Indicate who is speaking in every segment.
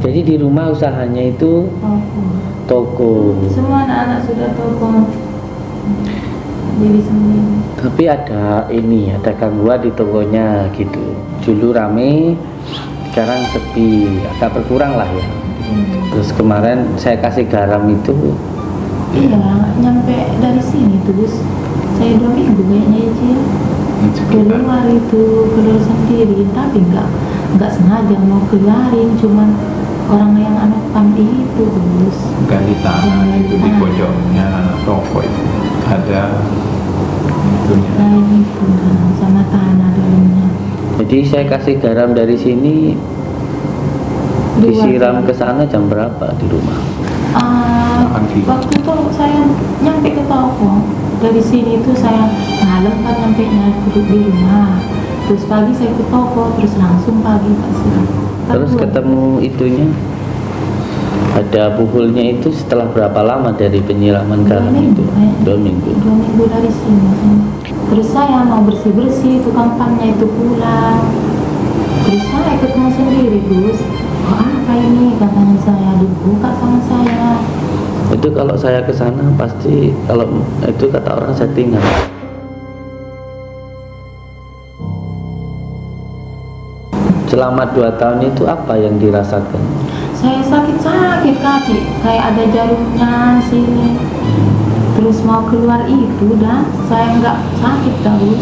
Speaker 1: Jadi di rumah usahanya itu toko.
Speaker 2: Semua anak-anak sudah toko diri sendiri.
Speaker 1: Tapi ada gangguan di tokonya gitu. Dulu rame, sekarang sepi, agak berkurang lah ya. Terus kemarin saya kasih garam itu.
Speaker 2: Iya, nyampe dari sini terus saya 2 minggu kayaknya aja. Keluar itu keluar sendiri, tapi nggak sengaja mau keluarin, cuman orang yang anak panti itu terus
Speaker 3: ganti tanah itu di pojoknya toko itu ada itunya.
Speaker 2: lain itu sama tanah dalamnya.
Speaker 1: Jadi saya kasih garam dari sini, disiram ke sana jam berapa di rumah?
Speaker 2: Waktu itu saya nyampe ke toko dari sini itu saya malam kan nyampe duduk di rumah, terus pagi saya ke toko, terus langsung pagi kasih.
Speaker 1: Terus ketemu itunya, ada buhulnya itu setelah berapa lama dari penyiraman garam itu? 2 minggu.
Speaker 2: 2 minggu dari sini. Terus saya mau bersih-bersih, tukang pannya itu pulang. Terus saya ketemu sendiri, Gus. Oh, apa ini? Katanya saya dibuka sama saya.
Speaker 1: Itu kalau saya ke sana pasti, kalau itu kata orang settingan. Selama 2 tahun itu apa yang dirasakan?
Speaker 2: Saya sakit-sakit kaki, kayak ada jarumnya sini. Terus mau keluar itu dan saya nggak sakit terus.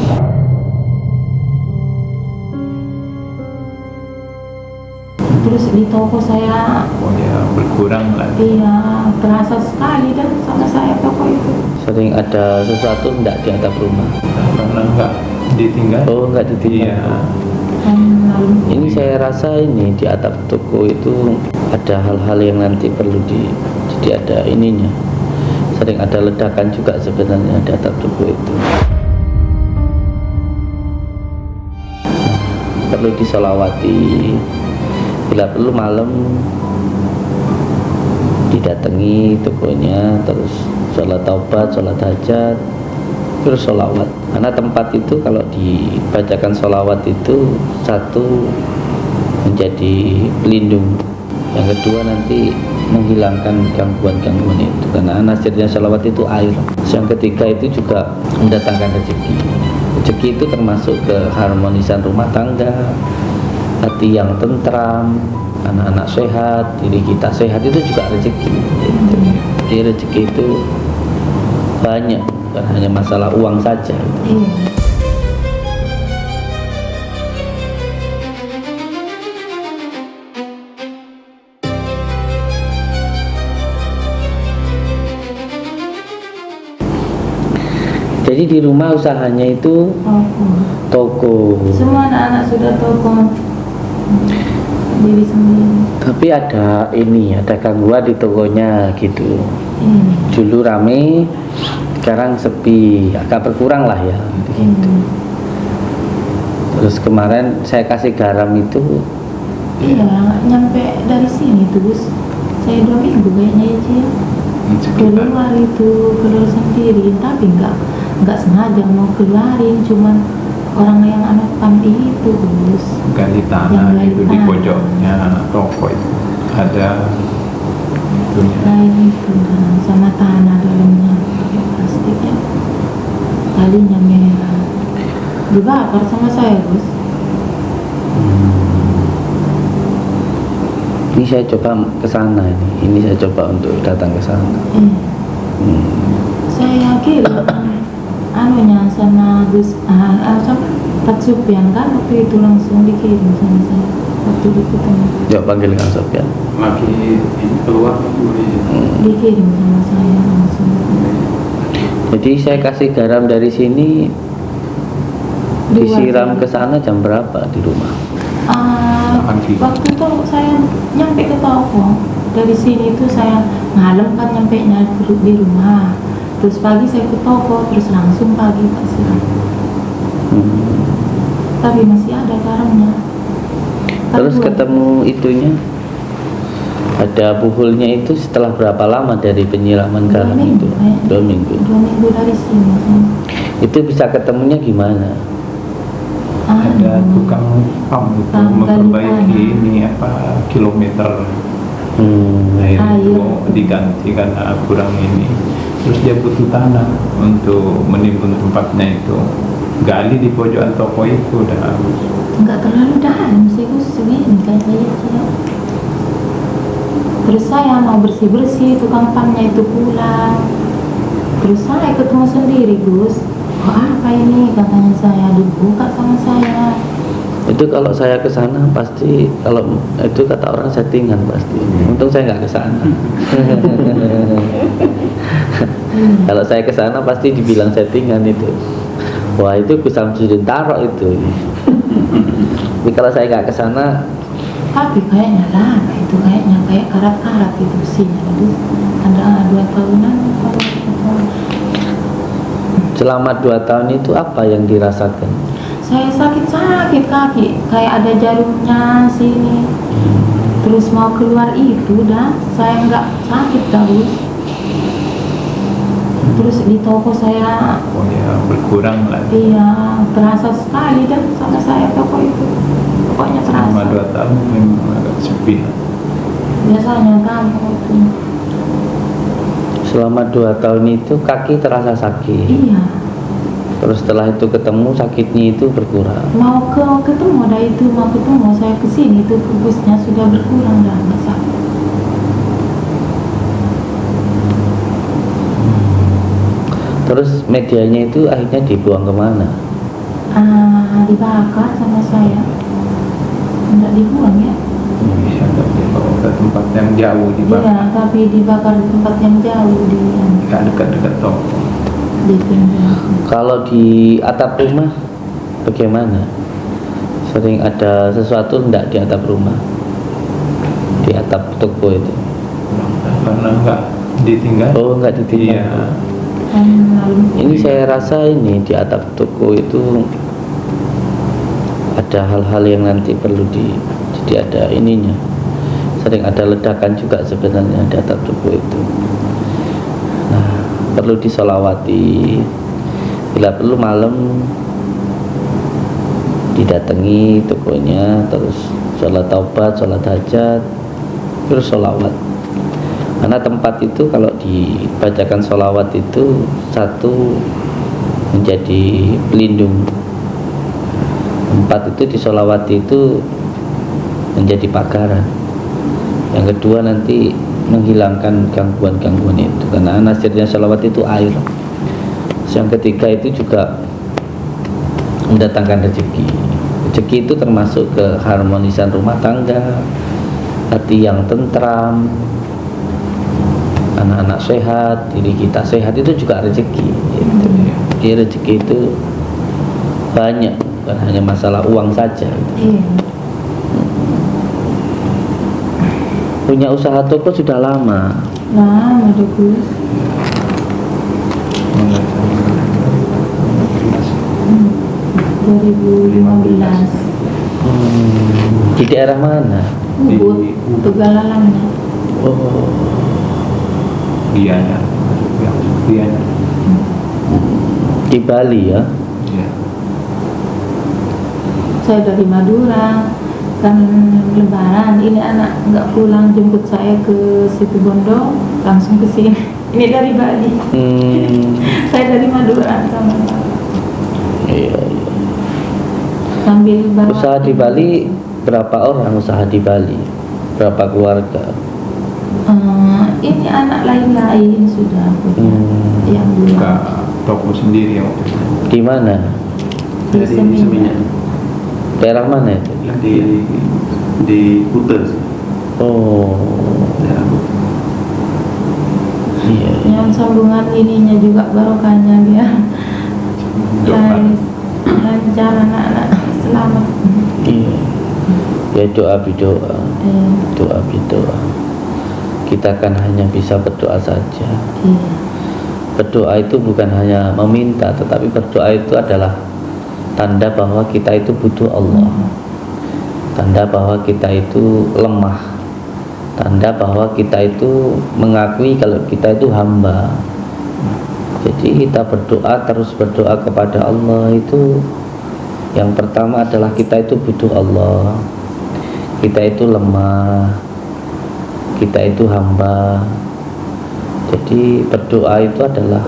Speaker 2: Terus di toko saya,
Speaker 3: Oh ya, berkurang lah.
Speaker 2: iya terasa sekali dan sama saya toko itu.
Speaker 1: Sering ada sesuatu enggak di atap rumah?
Speaker 3: Karena nggak ditinggal.
Speaker 1: Oh, enggak ditinggal.
Speaker 3: Iya.
Speaker 1: Ini saya rasa ini di atap toko itu ada hal-hal yang nanti perlu jadi ada ininya. Sering ada ledakan juga sebenarnya di atap toko itu. Perlu disolawati. Bila perlu malam didatangi tokonya, terus sholat taubat, sholat hajat, terus sholawat. Karena tempat itu kalau dibacakan sholawat itu, satu menjadi pelindung, yang kedua nanti menghilangkan gangguan-gangguan itu, karena nasirnya sholawat itu air. Yang ketiga itu juga mendatangkan rezeki. Rezeki itu termasuk keharmonisan rumah tangga, hati yang tentram, anak-anak sehat, diri kita sehat, itu juga rezeki. Jadi rezeki itu banyak, bukan hanya masalah uang saja. Jadi di rumah usahanya itu toko.
Speaker 2: Semua anak-anak sudah toko diri sendiri.
Speaker 1: Tapi ada gangguan di tokonya gitu. Dulu rame, sekarang sepi, agak berkurang lah ya. Gitu. Terus kemarin saya kasih garam itu.
Speaker 2: Iya, nyampe dari sini terus saya 2 minggu kayaknya aja. Keluar itu keluar sendiri, tapi nggak sengaja mau keluarin, cuman orang yang anak panti itu terus
Speaker 3: Ganti tanah itu di pojoknya toko itu ada itunya.
Speaker 2: lain itu sama tanah dalamnya pakai plastik ya, talinya merah, dibakar sama saya, Gus.
Speaker 1: Ini saya coba ke sana ini saya coba untuk datang ke sana.
Speaker 2: Saya kirim anunya sama Gus sama Pak Supian kan waktu itu langsung dikirim sama saya waktu ketemu.
Speaker 1: Coba panggil Kang Sofyan.
Speaker 3: Lagi keluar
Speaker 2: Dikirim sama saya langsung.
Speaker 1: Jadi saya kasih garam dari sini, disiram ke sana jam berapa di rumah?
Speaker 2: Waktu itu saya nyampe ke toko dari sini itu saya malam kan nyampe di rumah, terus pagi saya ke toko, terus langsung pagi kasih. Tapi masih ada garamnya.
Speaker 1: Terus ketemu itunya, ada buhulnya itu setelah berapa lama dari penyiraman garam itu? 2 minggu.
Speaker 2: 2 minggu dari sini.
Speaker 1: Itu bisa ketemunya gimana?
Speaker 3: ada tukang pam itu memperbaiki ini apa kilometer air itu diganti karena kurang ini. Terus dia butuh tanah untuk menimbun tempatnya itu, gali di pojokan toko itu udah habis.
Speaker 2: Enggak terlalu dalam sih Gus, segini kayaknya ya. Terus saya mau bersih-bersih tukang pamnya itu pulang. Terus saya ketemu sendiri Gus, kok apa ini katanya, saya dibuka sama saya.
Speaker 1: Itu kalau saya ke sana pasti, kalau itu kata orang settingan pasti. Untung saya nggak ke sana. Kalau saya ke sana pasti dibilang settingan itu. Wah itu Gus Samsudin Tarok itu. Tapi kalau saya nggak ke sana,
Speaker 2: Tapi kayaknya lama itu, kayaknya kayak karat-karat itu besinya. Aduh, ada 2 tahunan.
Speaker 1: selama 2 tahun itu apa yang dirasakan?
Speaker 2: Saya sakit-sakit kaki, kayak ada jarumnya sini. Terus mau keluar itu dah, saya nggak sakit terus. Terus di toko saya,
Speaker 3: Oh ya, berkurang lah.
Speaker 2: iya terasa sekali dan sama saya toko itu. Pokoknya terasa.
Speaker 3: Selama 2 tahun memang agak sepi lah.
Speaker 2: Biasanya kamu itu.
Speaker 1: Selama 2 tahun itu kaki terasa sakit.
Speaker 2: Iya.
Speaker 1: Terus setelah itu ketemu sakitnya itu berkurang.
Speaker 2: Mau ketemu dah itu, mau ketemu saya kesini itu kubusnya sudah berkurang dah, nggak sakit.
Speaker 1: Terus medianya itu akhirnya dibuang kemana?
Speaker 2: Dibakar sama saya. Enggak dibuang ya?
Speaker 3: Bisa dibawa ke tempat yang jauh di
Speaker 2: Iya,
Speaker 3: bawah,
Speaker 2: tapi dibakar di tempat yang jauh
Speaker 3: nggak dekat-dekat toko.
Speaker 2: di pinggir.
Speaker 1: Kalau di atap rumah bagaimana? Sering ada sesuatu enggak di atap rumah? Di atap toko itu?
Speaker 3: Karena nggak ditinggal.
Speaker 1: Oh, enggak ditinggal.
Speaker 3: Iya.
Speaker 1: Ini saya rasa ini di atap toko itu ada hal-hal yang nanti perlu jadi ada ininya. Sering ada ledakan juga sebenarnya di atap toko itu. Nah, perlu disolawati. Bila perlu malam didatangi tokonya, terus sholat taubat, sholat hajat, terus sholawat. Karena tempat itu kalau dibacakan sholawat itu satu menjadi pelindung. Tempat itu disolawati itu menjadi pagaran. Yang kedua nanti menghilangkan gangguan-gangguan itu, karena nasirnya sholawat itu air. Yang ketiga itu juga mendatangkan rezeki. Rezeki itu termasuk keharmonisan rumah tangga, hati yang tentram, anak-anak sehat, diri kita sehat, itu juga rezeki gitu. Jadi rezeki itu banyak, bukan hanya masalah uang saja gitu.
Speaker 2: Iya.
Speaker 1: Punya usaha toko sudah lama.
Speaker 2: Nah, ada Gus.
Speaker 3: Mulai tahun
Speaker 2: 2015.
Speaker 1: Di daerah mana?
Speaker 2: Ubud, Pegalalangnya.
Speaker 1: Oh,
Speaker 3: Gianyar, yang Gianyar.
Speaker 1: di Bali ya.
Speaker 3: Ya.
Speaker 2: Saya dari Madura, kan Lebaran ini anak nggak pulang jemput saya ke situ Bondo, langsung ke sini. Ini dari Bali. Saya dari Madura sama
Speaker 1: Iya, iya.
Speaker 2: sambil bawa
Speaker 1: Usaha di Bali berapa orang usaha di Bali? Berapa keluarga?
Speaker 2: Ini anak lain-lain sudah punya yang
Speaker 3: Buka
Speaker 2: dua
Speaker 3: toko sendiri yang waktu itu.
Speaker 1: Di mana?
Speaker 2: di Seminyak.
Speaker 1: Daerah mana itu?
Speaker 4: di Kuta.
Speaker 1: Oh,
Speaker 4: Daerah Kuta.
Speaker 1: iya.
Speaker 2: Yang sambungan ininya juga barokahnya dia.
Speaker 3: Doa.
Speaker 2: Lancar anak-anak selamat.
Speaker 1: Iya. Ya doa bidoa,
Speaker 2: Eh,
Speaker 1: doa bidoa. Kita kan hanya bisa berdoa saja.
Speaker 2: iya.
Speaker 1: Berdoa itu bukan hanya meminta, tetapi berdoa itu adalah tanda bahwa kita itu butuh Allah, tanda bahwa kita itu lemah, tanda bahwa kita itu mengakui kalau kita itu hamba. Jadi kita berdoa, terus berdoa kepada Allah itu Yang pertama adalah kita itu butuh Allah, kita itu lemah, kita itu hamba. Jadi berdoa itu adalah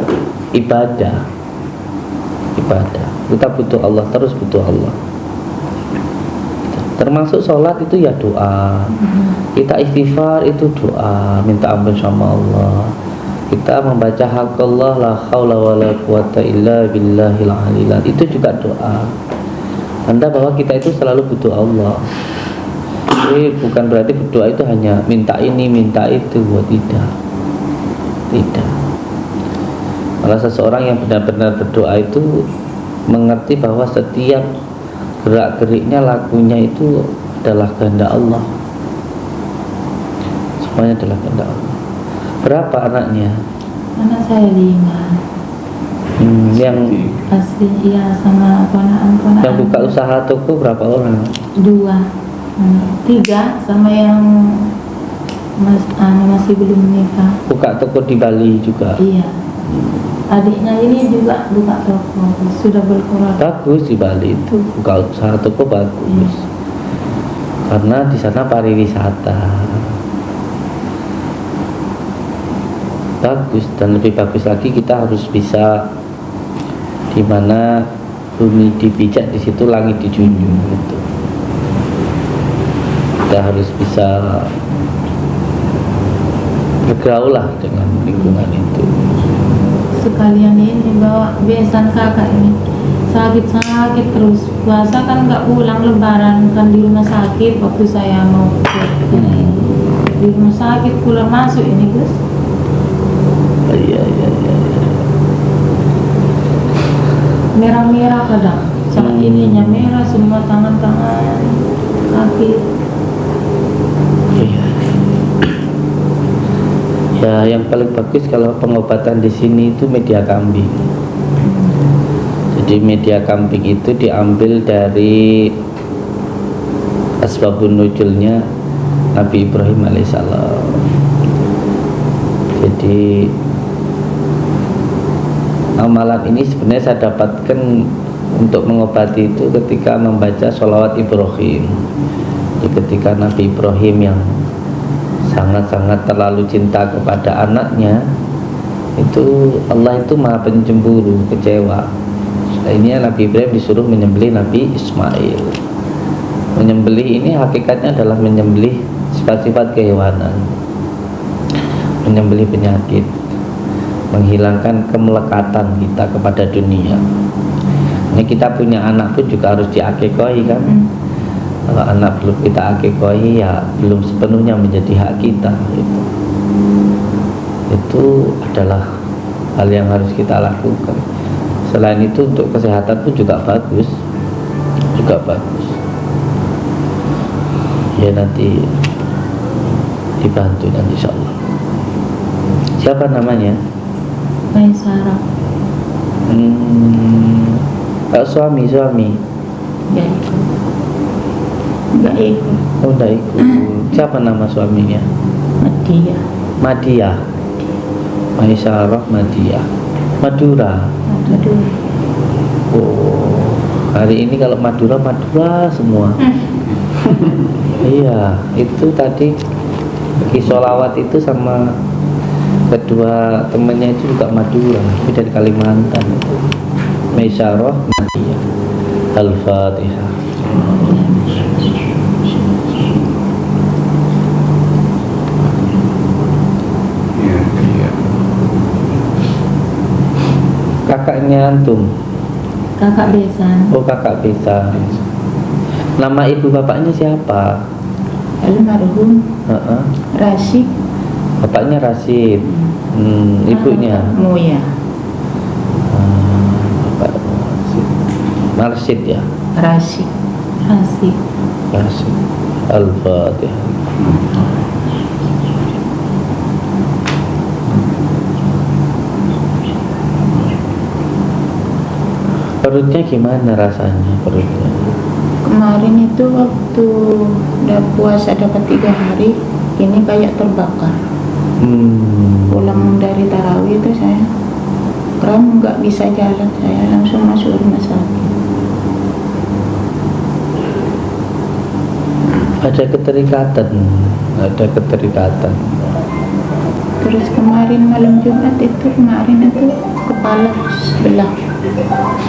Speaker 1: ibadah. Kita butuh Allah, terus butuh Allah. Termasuk sholat itu ya doa. Kita istighfar itu doa, minta ampun sama Allah. Kita membaca haqqallah la haula wala quwata illa billahil aliyil azim, itu juga doa. Tanda bahwa kita itu selalu butuh Allah. Jadi bukan berarti berdoa itu hanya minta ini, minta itu, tidak. Kalau seseorang yang benar-benar berdoa itu mengerti bahwa setiap gerak-geriknya, lakunya itu adalah kehendak Allah. Semuanya adalah kehendak Allah. Berapa anaknya?
Speaker 2: Anak saya 5.
Speaker 1: Yang
Speaker 2: Asli ya, sama ponakan-ponakan.
Speaker 1: yang buka usaha toko berapa orang?
Speaker 2: 2, 3 sama yang masih belum menikah.
Speaker 1: Buka toko di Bali juga.
Speaker 2: Iya. Adiknya ini juga buka toko, sudah berkeluarga.
Speaker 1: Bagus di Bali itu buka usaha toko bagus. Karena di sana pariwisata. Bagus, dan lebih bagus lagi kita harus bisa di mana bumi dipijak, di situ langit dijunjung gitu. Kita harus bisa bergaul lah dengan lingkungan itu.
Speaker 2: Sekalian ini bawa besan kakak ini sakit terus, puasa kan nggak pulang, lebaran kan di rumah sakit waktu saya mau di rumah sakit, pulang masuk ini Gus.
Speaker 1: Iya.
Speaker 2: Merah-merah kadang, saat ininya merah semua, tangan-tangan, kaki.
Speaker 1: Iya. Ya, yang paling bagus kalau pengobatan di sini itu media kambing. Jadi media kambing itu diambil dari asbabun nuzulnya Nabi Ibrahim alaihissalam. Jadi amalan ini sebenarnya saya dapatkan untuk mengobati itu ketika membaca sholawat Ibrahim. Jadi ketika Nabi Ibrahim yang sangat-sangat terlalu cinta kepada anaknya, itu Allah itu maha pencemburu, kecewa. Ini Nabi Ibrahim disuruh menyembelih Nabi Ismail. Menyembelih ini hakikatnya adalah menyembelih sifat-sifat kehewanan, menyembelih penyakit, menghilangkan kemelekatan kita kepada dunia. Ini kita punya anak pun juga harus diakekoi kan. Kalau anak belum kita akekoi, ya belum sepenuhnya menjadi hak kita gitu. Itu adalah hal yang harus kita lakukan. Selain itu untuk kesehatan pun juga bagus. Ya nanti dibantu nanti insyaallah. Siapa namanya?
Speaker 2: Maisarah.
Speaker 1: Kalau suami
Speaker 2: Ya ikut. Enggak ikut.
Speaker 1: Oh, enggak ikut. Siapa nama suaminya? Madia. Maisarah Madia. Madura.
Speaker 2: Aduh.
Speaker 1: Oh, hari ini kalau Madura semua. Iya, itu tadi pergi sholawat itu sama kedua temannya itu juga Madura, itu dari Kalimantan itu. Maisarah Madia. Al-Fatihah. Kakaknya antum?
Speaker 2: Kakak besan.
Speaker 1: Oh, kakak besan. Nama ibu bapaknya siapa?
Speaker 2: Almarhum Rasyid.
Speaker 1: Bapaknya Rasid. Ibunya
Speaker 2: Muya.
Speaker 1: Bapak Marsid ya.
Speaker 2: Rasyid.
Speaker 1: Al-Fatihah. Perutnya gimana rasanya perutnya?
Speaker 2: Kemarin itu waktu udah puasa dapat 3 hari, ini kayak terbakar. Pulang dari tarawih itu saya kram, nggak bisa jalan, saya langsung masuk rumah sakit.
Speaker 1: ada keterikatan.
Speaker 2: Terus kemarin malam Jumat itu kepala sebelah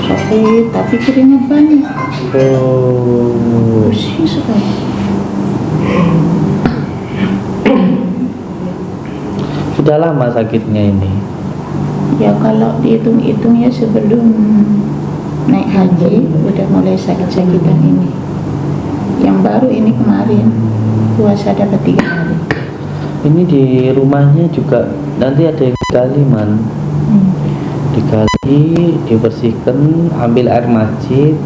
Speaker 2: sakit, tapi keringat banyak,
Speaker 1: Oh,
Speaker 2: pusing sekali.
Speaker 1: sudah lama sakitnya ini.
Speaker 2: Ya kalau dihitung-hitung ya sebelum naik haji udah mulai sakit-sakitan ini. Yang baru ini kemarin puasa dapat 3 hari.
Speaker 1: Ini di rumahnya juga nanti ada yang digali, Man. Digali, dibersihkan, ambil air masjid,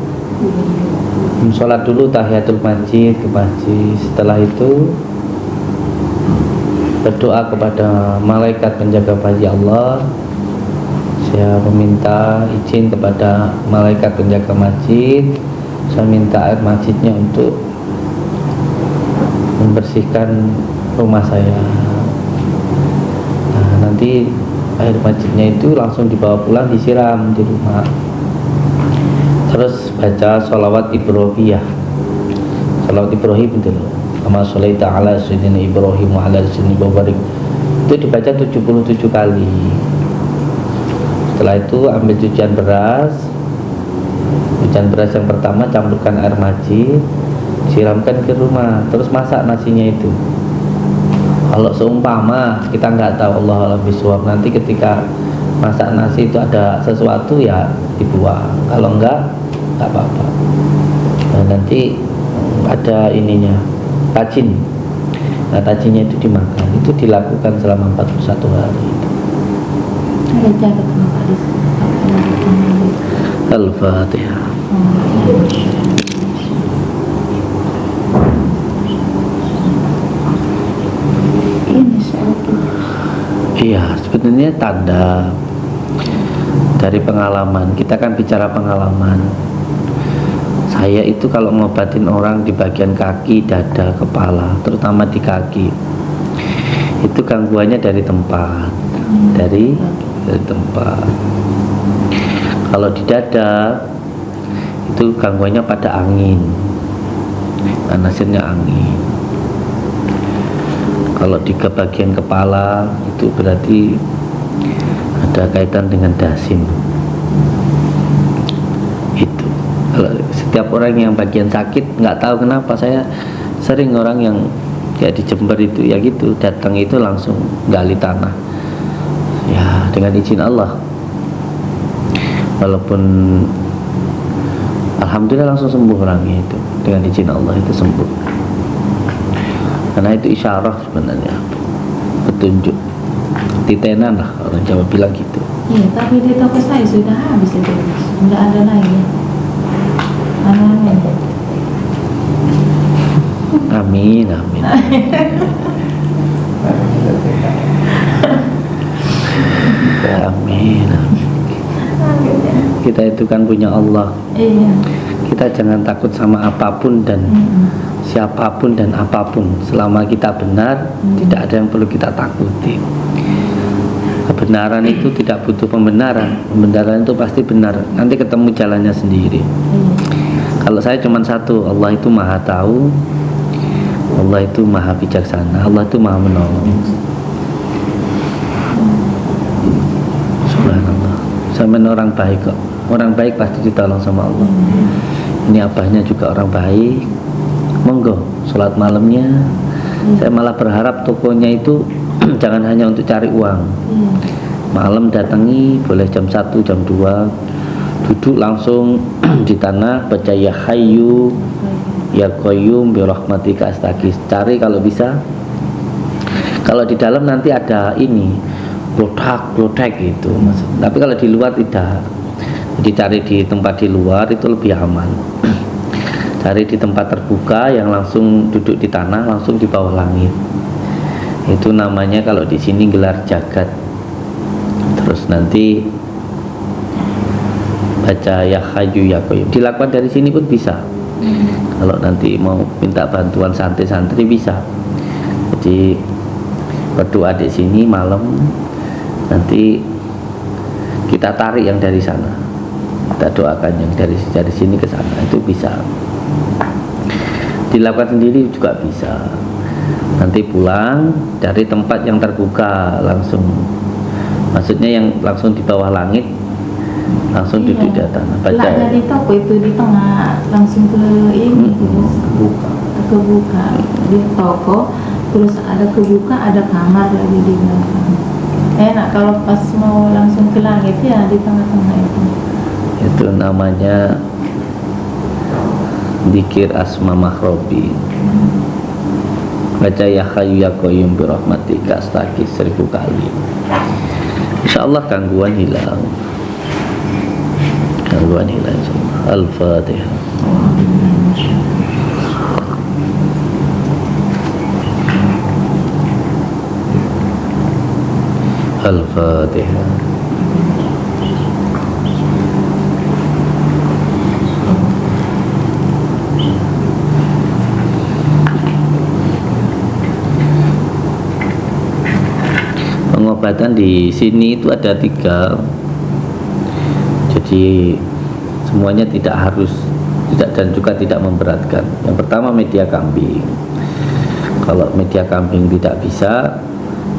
Speaker 1: sholat dulu tahiyatul masjid ke masjid. Setelah itu berdoa kepada malaikat penjaga bayi Allah. Saya meminta izin kepada malaikat penjaga masjid, saya minta air masjidnya untuk membersihkan rumah saya. Nah, nanti air masjidnya itu langsung dibawa pulang, disiram di rumah. Terus baca sholawat Ibrahimiyah, sholawat Ibrahim itu loh, kama sholaita ala sayyidina Ibrahim wa ala sayyidina Ibrahim, itu dibaca 77 kali. Setelah itu ambil cucian beras yang pertama, campurkan air masjid, siramkan ke rumah, terus masak nasinya itu. Kalau seumpama kita nggak tahu, Allah alam bisawab, nanti ketika masak nasi itu ada sesuatu ya dibuang, kalau nggak apa-apa. Nah, nanti ada ininya, tajin. Nah, tajinnya itu dimakan, itu dilakukan selama 41 hari.
Speaker 2: Ada jaga kemarin.
Speaker 1: Al-Fatihah.
Speaker 2: Ini sakit.
Speaker 1: Iya, sebenarnya tanda dari pengalaman. Kita kan bicara pengalaman. Saya itu kalau ngobatin orang di bagian kaki, dada, kepala, terutama di kaki, itu gangguannya dari tempat, dari tempat. Kalau di dada itu gangguannya pada angin, hasilnya angin. Kalau di bagian kepala itu berarti ada kaitan dengan dasim. Itu kalau setiap orang yang bagian sakit, nggak tahu kenapa, saya sering orang yang kayak di Jember itu ya gitu, datang itu langsung gali tanah ya dengan izin Allah, walaupun alhamdulillah langsung sembuh orangnya itu dengan izin Allah, itu sembuh. Karena itu isyarah sebenarnya, petunjuk, titenan lah orang Jawa bilang gitu.
Speaker 2: Iya, tapi di toko saya sudah habis itu, nggak ada lagi.
Speaker 1: Amin, amin. Amin, amin. Kita itu kan punya Allah.
Speaker 2: Iya.
Speaker 1: Kita jangan takut sama apapun dan siapapun dan apapun. Selama kita benar, tidak ada yang perlu kita takuti. Kebenaran itu tidak butuh pembenaran. Pembenaran itu pasti benar. Nanti ketemu jalannya sendiri. Kalau saya cuma satu, Allah itu maha tahu, Allah itu maha bijaksana, Allah itu maha menolong. Subhanallah. Sama orang baik kok. Orang baik pasti ditolong sama Allah. Ini abahnya juga orang baik. Monggo, sholat malamnya. Saya malah berharap tokonya itu jangan hanya untuk cari uang. Malam datangi, boleh jam 1, jam 2, duduk langsung di tanah, baca ya hayyu ya qayyum bi rahmatika astaghis. Cari kalau bisa. Kalau di dalam nanti ada ini klodak gitu. Tapi kalau di luar tidak. Jadi cari di tempat di luar itu lebih aman. Cari di tempat terbuka yang langsung duduk di tanah, langsung di bawah langit. Itu namanya kalau di sini gelar jagat. Terus nanti baca ya hayyu ya qayyum. Dilakukan dari sini pun bisa. Kalau nanti mau minta bantuan santri-santri bisa. Jadi berdoa di sini malam, nanti kita tarik yang dari sana, kita doakan yang dari sini ke sana, itu bisa. dilakukan sendiri juga bisa. Nanti pulang dari tempat yang terbuka langsung, maksudnya yang langsung di bawah langit, langsung duduk di tanah baca.
Speaker 2: Lah dari toko itu di tengah langsung ke ini terus kebuka di toko, terus ada kebuka, ada kamar lagi di belakang. Enak kalau pas mau langsung ke langit ya di tengah-tengah itu.
Speaker 1: Itu namanya zikir asma mahrobi. Baca ya Hayyu ya Qayyum bi rahmatika astaghfir 1000 kali. Insyaallah gangguan hilang. Gangguan hilang insyaallah. Al-Fatihah. Al-Fatihah. Pengobatan di sini itu ada 3, jadi semuanya tidak harus dan juga tidak memberatkan. Yang pertama media kambing. Kalau media kambing tidak bisa,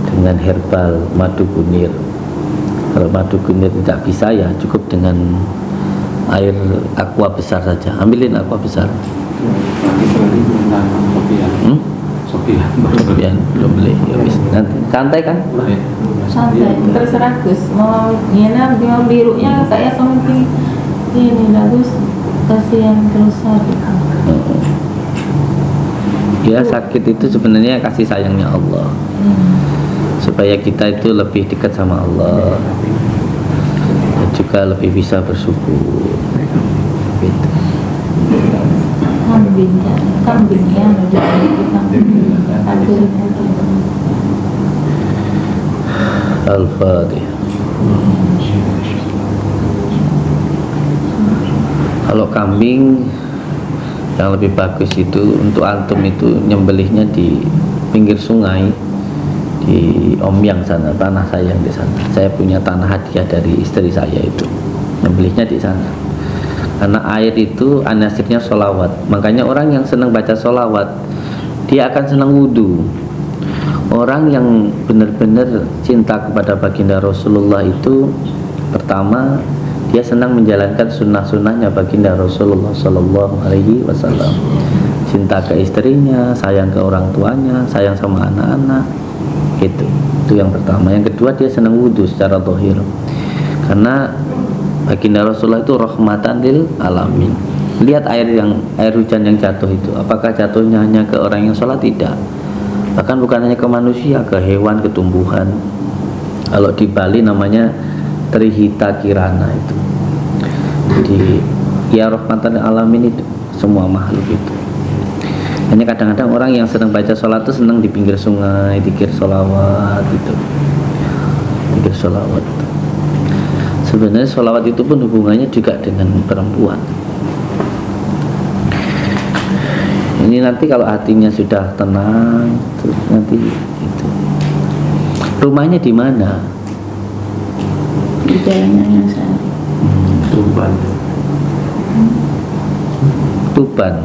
Speaker 1: dengan herbal madu kunir. Kalau madu kunir tidak bisa, ya cukup dengan air aqua besar saja. Ambilin aqua besar. Sopian belum beli, ya wis. Nanti santai kan?
Speaker 2: Santai, terserah Gus. Mau nyenar mau birunya kayak something ini bagus, kasihan terus sakit.
Speaker 1: Ya sakit itu sebenarnya kasih sayangnya Allah, supaya kita itu lebih dekat sama Allah dan juga lebih bisa bersyukur. Gitu.
Speaker 2: Kambingnya jadi kambing.
Speaker 1: Al-Fatihah. Kalau kambing yang lebih bagus itu untuk antum itu nyembelihnya di pinggir sungai di Omyang sana, tanah saya yang di sana. Saya punya tanah hadiah dari istri saya itu, nyembelihnya di sana. Karena air itu anasirnya sholawat, makanya orang yang senang baca sholawat dia akan senang wudhu. Orang yang benar-benar cinta kepada baginda Rasulullah itu pertama dia senang menjalankan sunnah-sunnahnya baginda Rasulullah Sallallahu Alaihi Wasallam. Cinta ke istrinya, sayang ke orang tuanya, sayang sama anak-anak. Itu yang pertama. Yang kedua dia senang wudhu secara zahir, karena baginda Rasulullah itu rahmatan lil alamin. Lihat air hujan yang jatuh itu, apakah jatuhnya hanya ke orang yang sholat? Tidak. Bahkan bukan hanya ke manusia, ke hewan, ke tumbuhan. Kalau di Bali namanya Trihita Kirana itu. Jadi ya rahmatan lil alamin itu semua makhluk itu. Hanya kadang-kadang orang yang sedang baca sholat itu senang di pinggir sungai, zikir sholawat itu, zikir sholawat itu. Sebenarnya sholawat itu pun hubungannya juga dengan perempuan. Ini nanti kalau hatinya sudah tenang, terus nanti itu. Rumahnya di mana?
Speaker 2: Di Jalan sana.
Speaker 4: Tuban.
Speaker 1: Tuban.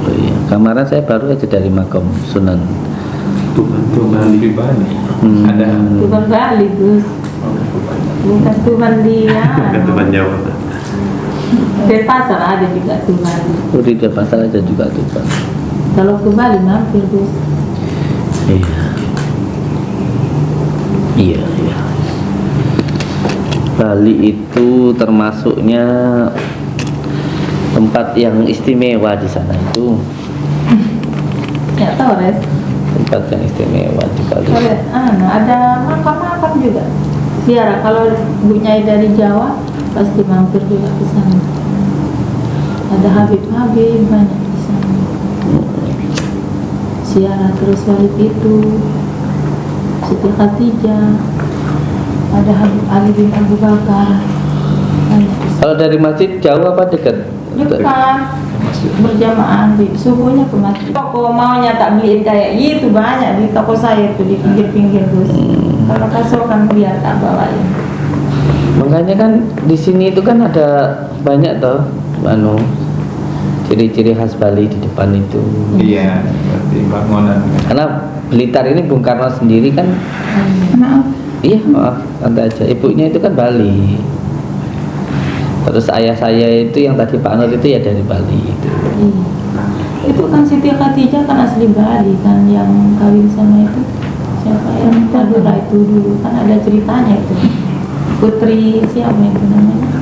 Speaker 1: Oh iya, kamaran saya baru aja dari Makom Sunan.
Speaker 3: Tuban di Bali. Ada
Speaker 2: Tuban Bali Gus. Bukan Tuban dia.
Speaker 4: Bukan Tuban Jawa.
Speaker 2: Di pasar ada juga Tuban.
Speaker 1: Oh, di pasar aja juga Tuban.
Speaker 2: Kalau ke Bali mampir Gus.
Speaker 1: Iya. Iya, iya. Bali itu termasuknya tempat yang istimewa di sana itu.
Speaker 2: Ya Torres.
Speaker 1: Tempat yang istimewa di Bali.
Speaker 2: Torres, ada makam-makam juga. Biar kalau Bu Nyai dari Jawa pasti mampir juga ke sana. Ada Habib-Habib banyak di sana. Siara terus Walid itu, Siti Khadijah, ada Habib Ali bin Abu Bakar. Banyak di sana.
Speaker 1: Kalau dari masjid jauh apa dekat?
Speaker 2: Dekat, berjamaah di subuhnya ke masjid. Toko maunya tak beliin kayak gitu banyak di toko saya tuh di pinggir-pinggir Gus. Kalau kasokan biar tak bawain.
Speaker 1: Makanya kan di sini itu kan ada banyak toh, ciri-ciri khas Bali di depan itu.
Speaker 3: Iya, seperti bangunan.
Speaker 1: Karena Blitar ini Bung Karno sendiri kan,
Speaker 2: Maaf.
Speaker 1: iya maaf nanti aja, ibunya itu kan Bali. Terus ayah saya itu yang tadi Pak Nur itu ya dari Bali itu.
Speaker 2: Iya. Itu kan Siti Khadijah kan asli Bali kan, yang kawin sama itu siapa ya, Madura itu dulu kan ada ceritanya itu. Putri siapa itu namanya?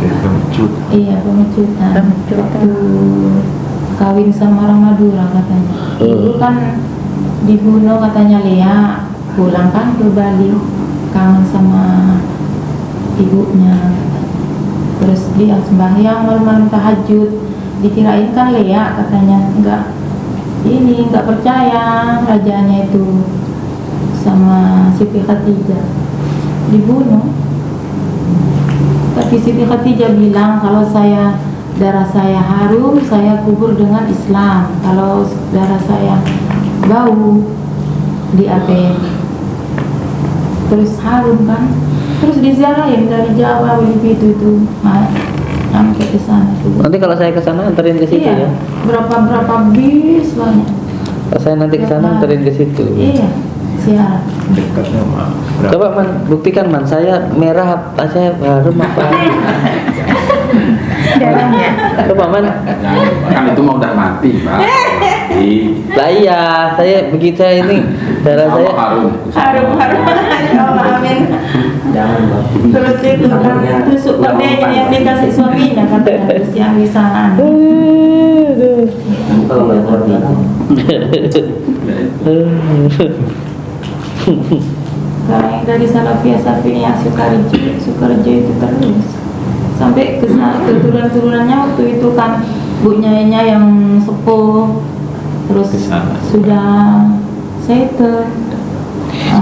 Speaker 3: Pengecut.
Speaker 2: Iya, Pemecutan. Waktu kawin sama orang Madura katanya. Dulu kan dibunuh katanya Lea, pulang kan ke Bali, kangen sama ibunya katanya. Terus dia sembahyang malam-malam tahajud, dikirain kan Lea katanya, enggak percaya rajanya itu sama Siti Khadijah, dibunuh. Tapi Siti Khadijah bilang kalau darah saya harum, saya kubur dengan Islam. Kalau darah saya bau di ATM, terus harum kan, terus diziarahin dari Jawa begitu itu, sampai ke sana tuh.
Speaker 1: Nanti kalau saya ke sana anterin ke situ
Speaker 2: Iya,
Speaker 1: ya.
Speaker 2: berapa bis banyak.
Speaker 1: Kalau saya nanti ke sana anterin ke situ.
Speaker 2: Iya, siaran.
Speaker 3: Dekatnya mah.
Speaker 1: Coba Man, buktikan Man, saya merah apa saya harum apa?
Speaker 2: Darahnya.
Speaker 1: Coba Man.
Speaker 5: Kan itu mau udah mati, Pak.
Speaker 1: Lah iya, saya begitu ini darah saya
Speaker 5: harum.
Speaker 2: Harum, ya Allah, amin. Terus itu kan tusuk kodenya yang dikasih suaminya katanya, terus yang di sana. Kalau yang dari Salafiyah Syafi'iyah Sukarjo itu terus sampai ke keturunan-turunannya waktu itu kan Bu Nyainya yang sepuh, terus sudah settle.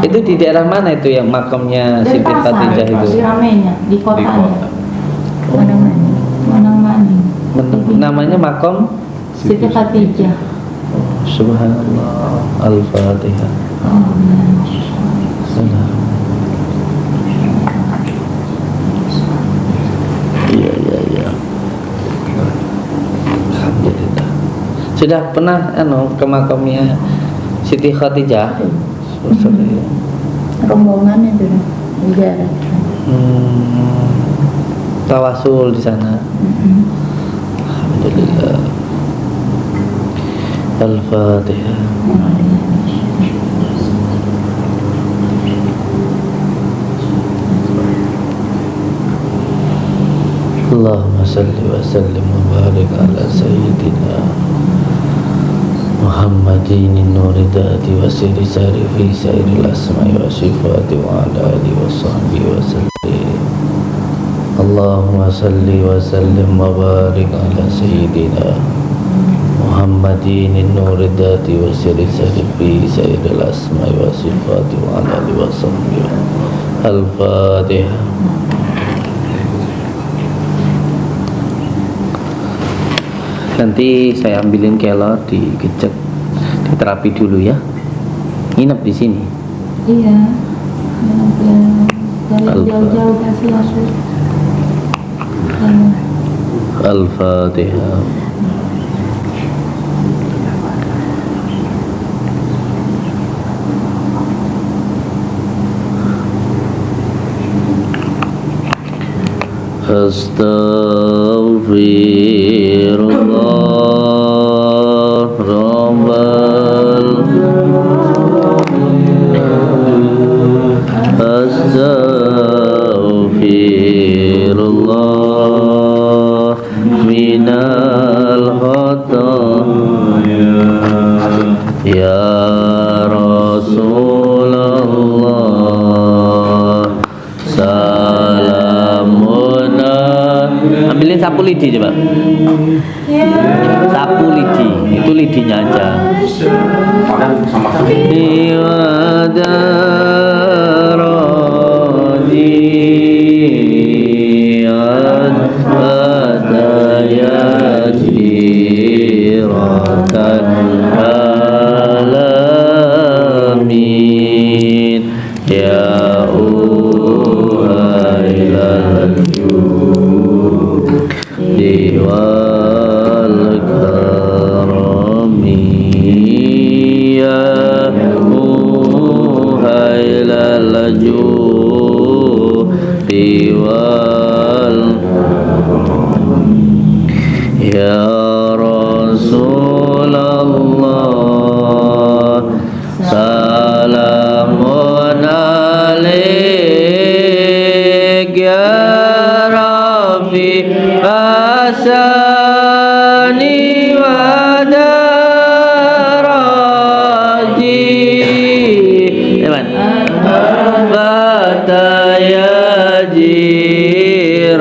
Speaker 1: itu di daerah mana itu yang makamnya Siti Khadijah itu?
Speaker 2: Di Ramenya, di kotanya. Manang-maning.
Speaker 1: Namanya makam
Speaker 2: Siti Khadijah.
Speaker 1: Subhanallah. Al-Fatihah. Salam. Iya. Alhamdulillah. Sudah pernah ke makamnya Siti Khadijah?
Speaker 2: Rombongan itu ziarah.
Speaker 1: Tawasul di sana. Alhamdulillah. Al-Fatihah. Allahumma salli wa sallim wa barik ala sayyidina Muhammadin nuridati wa siri sari fi sairil asma'i wa sifati wa ala alihi wa sahbihi wa sallim. Allahumma salli wa sallim wa barik ala sayyidina Muhammadin nuridati wa siri sari fi sairil asma'i wa sifati wa ala alihi wa sahbihi. Al-Fatihah. Nanti saya ambilin kelor, digecek, diterapi dulu ya. Nginep di sini.
Speaker 2: Iya. Dari jauh-jauh kasih aku.
Speaker 1: Al-Fatihah. Astaghfirullah Rabbal Astaghfirullah minal khataya ya Rasulullah salamun. Ambilin sapu lidi coba. Sapu lidi, itu lidinya aja. judi wal ya Rasulullah salamun alaik ya Rafi asani wa daraji bataya jiratal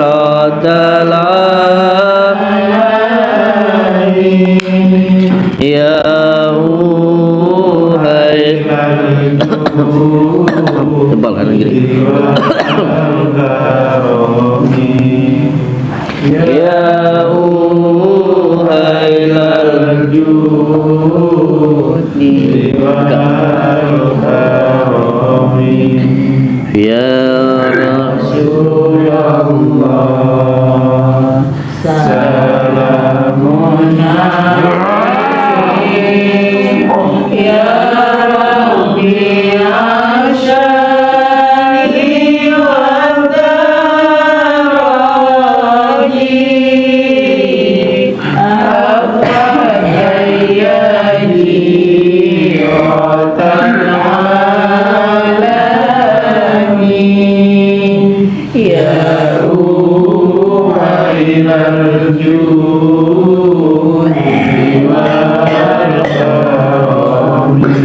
Speaker 1: ya uhai tebal kan gini ya uhai lal judi ya Rasulullah salamun alaik ya Rabbi asyani wa daraji afayyaji rotan alamin ya ruhailal judi wal karami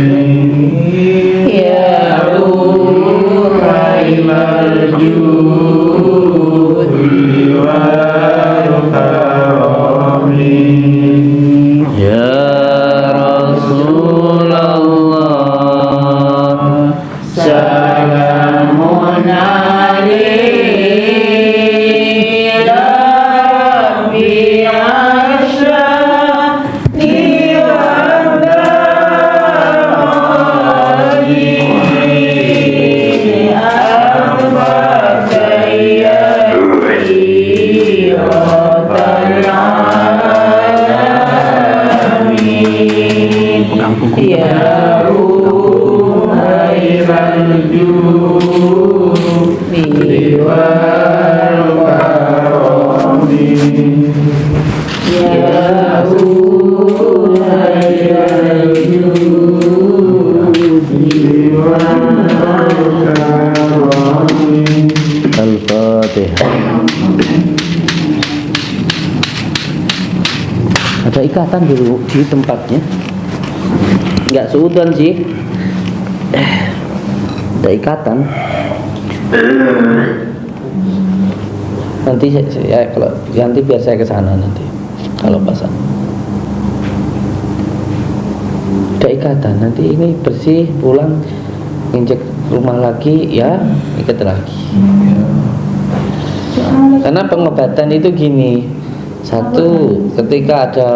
Speaker 1: ya ruhailal judi wal karami ya Rasulullah salamun alaik ya Rabbi asyani wa daraji afakayya jiratal alamin ya ruhailal judi wal karami ya ruhailal judi wal karami. Al-Fatihah. Ada ikatan di tempatnya, nggak seudon sih, ada ikatan. Nanti kalau nanti biar saya ke sana nanti kalau pasang. Ada ikatan, nanti ini bersih pulang injek rumah lagi ya ikat lagi. Karena pengobatan itu gini, satu ketika ada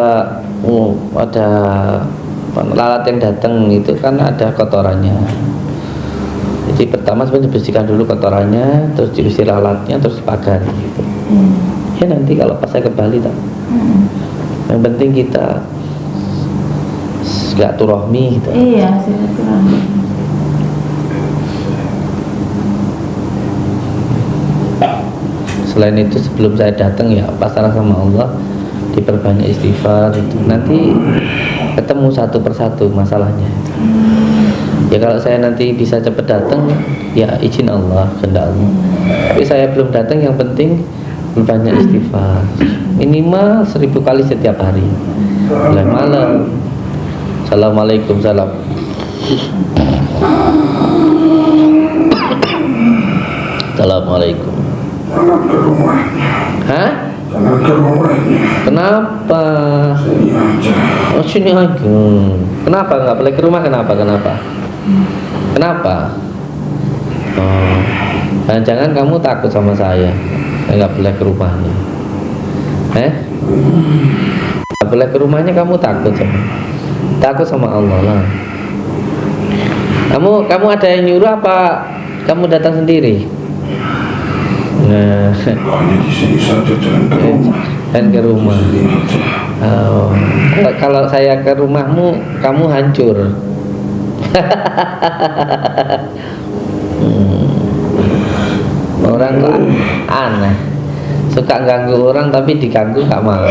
Speaker 1: lalat yang datang itu kan ada kotorannya. Jadi pertama sebenarnya dibersihkan dulu kotorannya, terus diusir lalatnya, terus dipagar gitu. Ya nanti kalau pas saya ke Bali tak. Yang penting kita silaturahmi gitu.
Speaker 2: Iya, silaturahmi.
Speaker 1: Selain itu sebelum saya datang ya pasrah sama Allah, diperbanyak istighfar itu. Nanti ketemu satu persatu masalahnya. Ya kalau saya nanti bisa cepat datang ya izin Allah, kehendak Allah. Tapi saya belum datang, yang penting berbanyak istighfar. Minimal 1000 kali setiap hari. Mulai malam. Assalamualaikum salam. Assalamualaikum. Hah? Kenapa? Oh sini aja. Kenapa nggak boleh ke rumah? Kenapa? Oh, jangan kamu takut sama saya nggak boleh ke rumahnya. Nggak boleh ke rumahnya, kamu takut sama Allah lah. Kamu ada yang nyuruh apa? Kamu datang sendiri? Nah, kan ke rumah. Oh, kalau saya ke rumahmu, kamu hancur. orang lah aneh, suka ganggu orang tapi diganggu gak mau.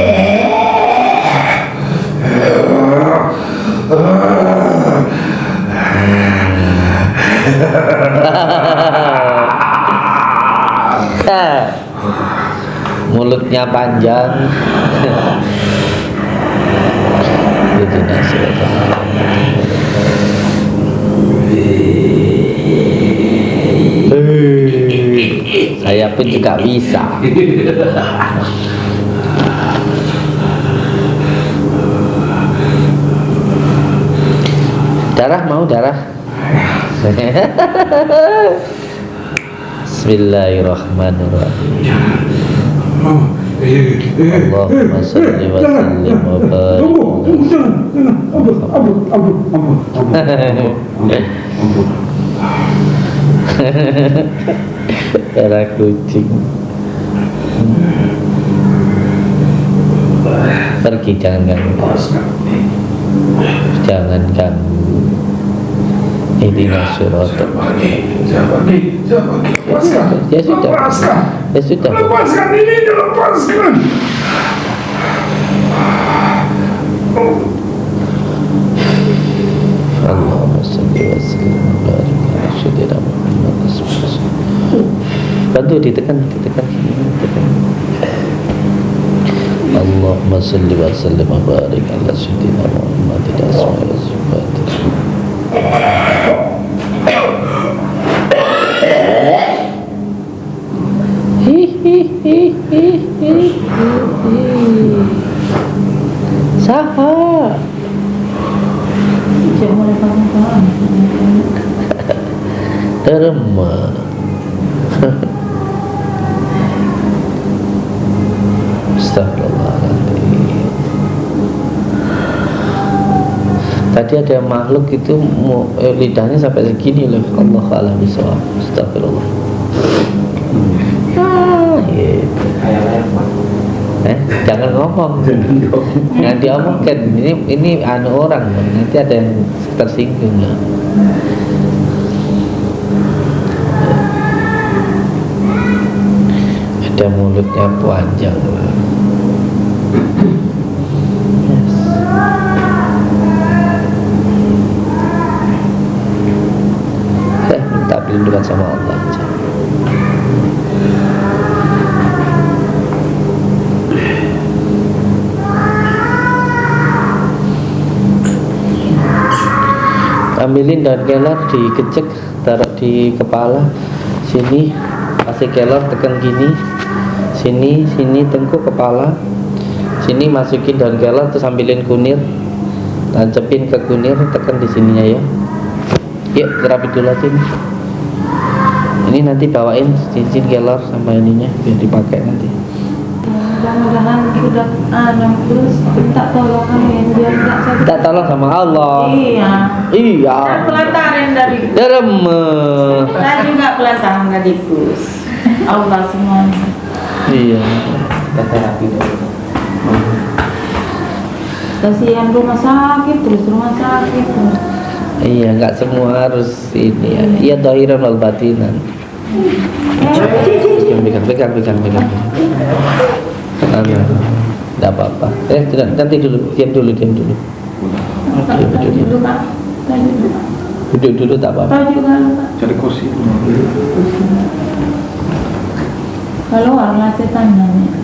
Speaker 1: Mulutnya panjang. Itu nasihat. Saya pun juga bisa. Darah mau darah? Bismillahirrahmanirrahim. Allahumma salli wa sallim wa barik. Darah kucing. Pergi, jangan ganggu. Jangan ganggu. Ihdinas siratal mustaqim. Ya sudah. Ya sudah.
Speaker 6: Lepaskan ini, lepaskan.
Speaker 1: Allahumma salli wa sallim wa barik ala sayyidina Muhammad. Bantu ditekan. Allahumma salli wa sallim wa barik ala sayyidina Muhammad. Saha
Speaker 2: Jangan mulai kawan-kawan.
Speaker 1: terma. Astagfirullahaladzim. Tadi ada makhluk itu lidahnya sampai segini loh. Allah a'lam bishawab. Astagfirullah. Gitu. Jangan ngomong. Yang diomongkan ini anu orang, nanti ada yang tersinggung ya. Ada mulutnya panjang. Minta perlindungan sama Allah aja. Ambilin daun kelor, dikecek, taruh di kepala, sini kasih kelor, tekan gini, sini tengkuk kepala, sini masukin daun kelor, terus ambilin kunir, tancepin ke kunir, tekan di sininya ya. Yuk terapi dulu aja nih. Ini nanti bawain cincin kelor sama ininya biar dipakai nanti.
Speaker 2: Mudah-mudahan udah terus minta tolong amin biar nggak sakit.
Speaker 1: Minta tolong sama Allah. Iya.
Speaker 7: Dan pelataran dari
Speaker 1: Derem.
Speaker 7: saya juga pelataran dari Gus. Allah semuanya.
Speaker 1: Iya. Terapi dulu.
Speaker 2: Kasihan rumah sakit terus.
Speaker 1: Iya, nggak semua harus ini ya. Iya, dhahiran wal batinan. Pegang. Tidak apa-apa. Nanti dulu, diam dulu. Duduk dulu tak apa-apa.
Speaker 5: Cari kursi.
Speaker 2: Kalau orang setan namanya.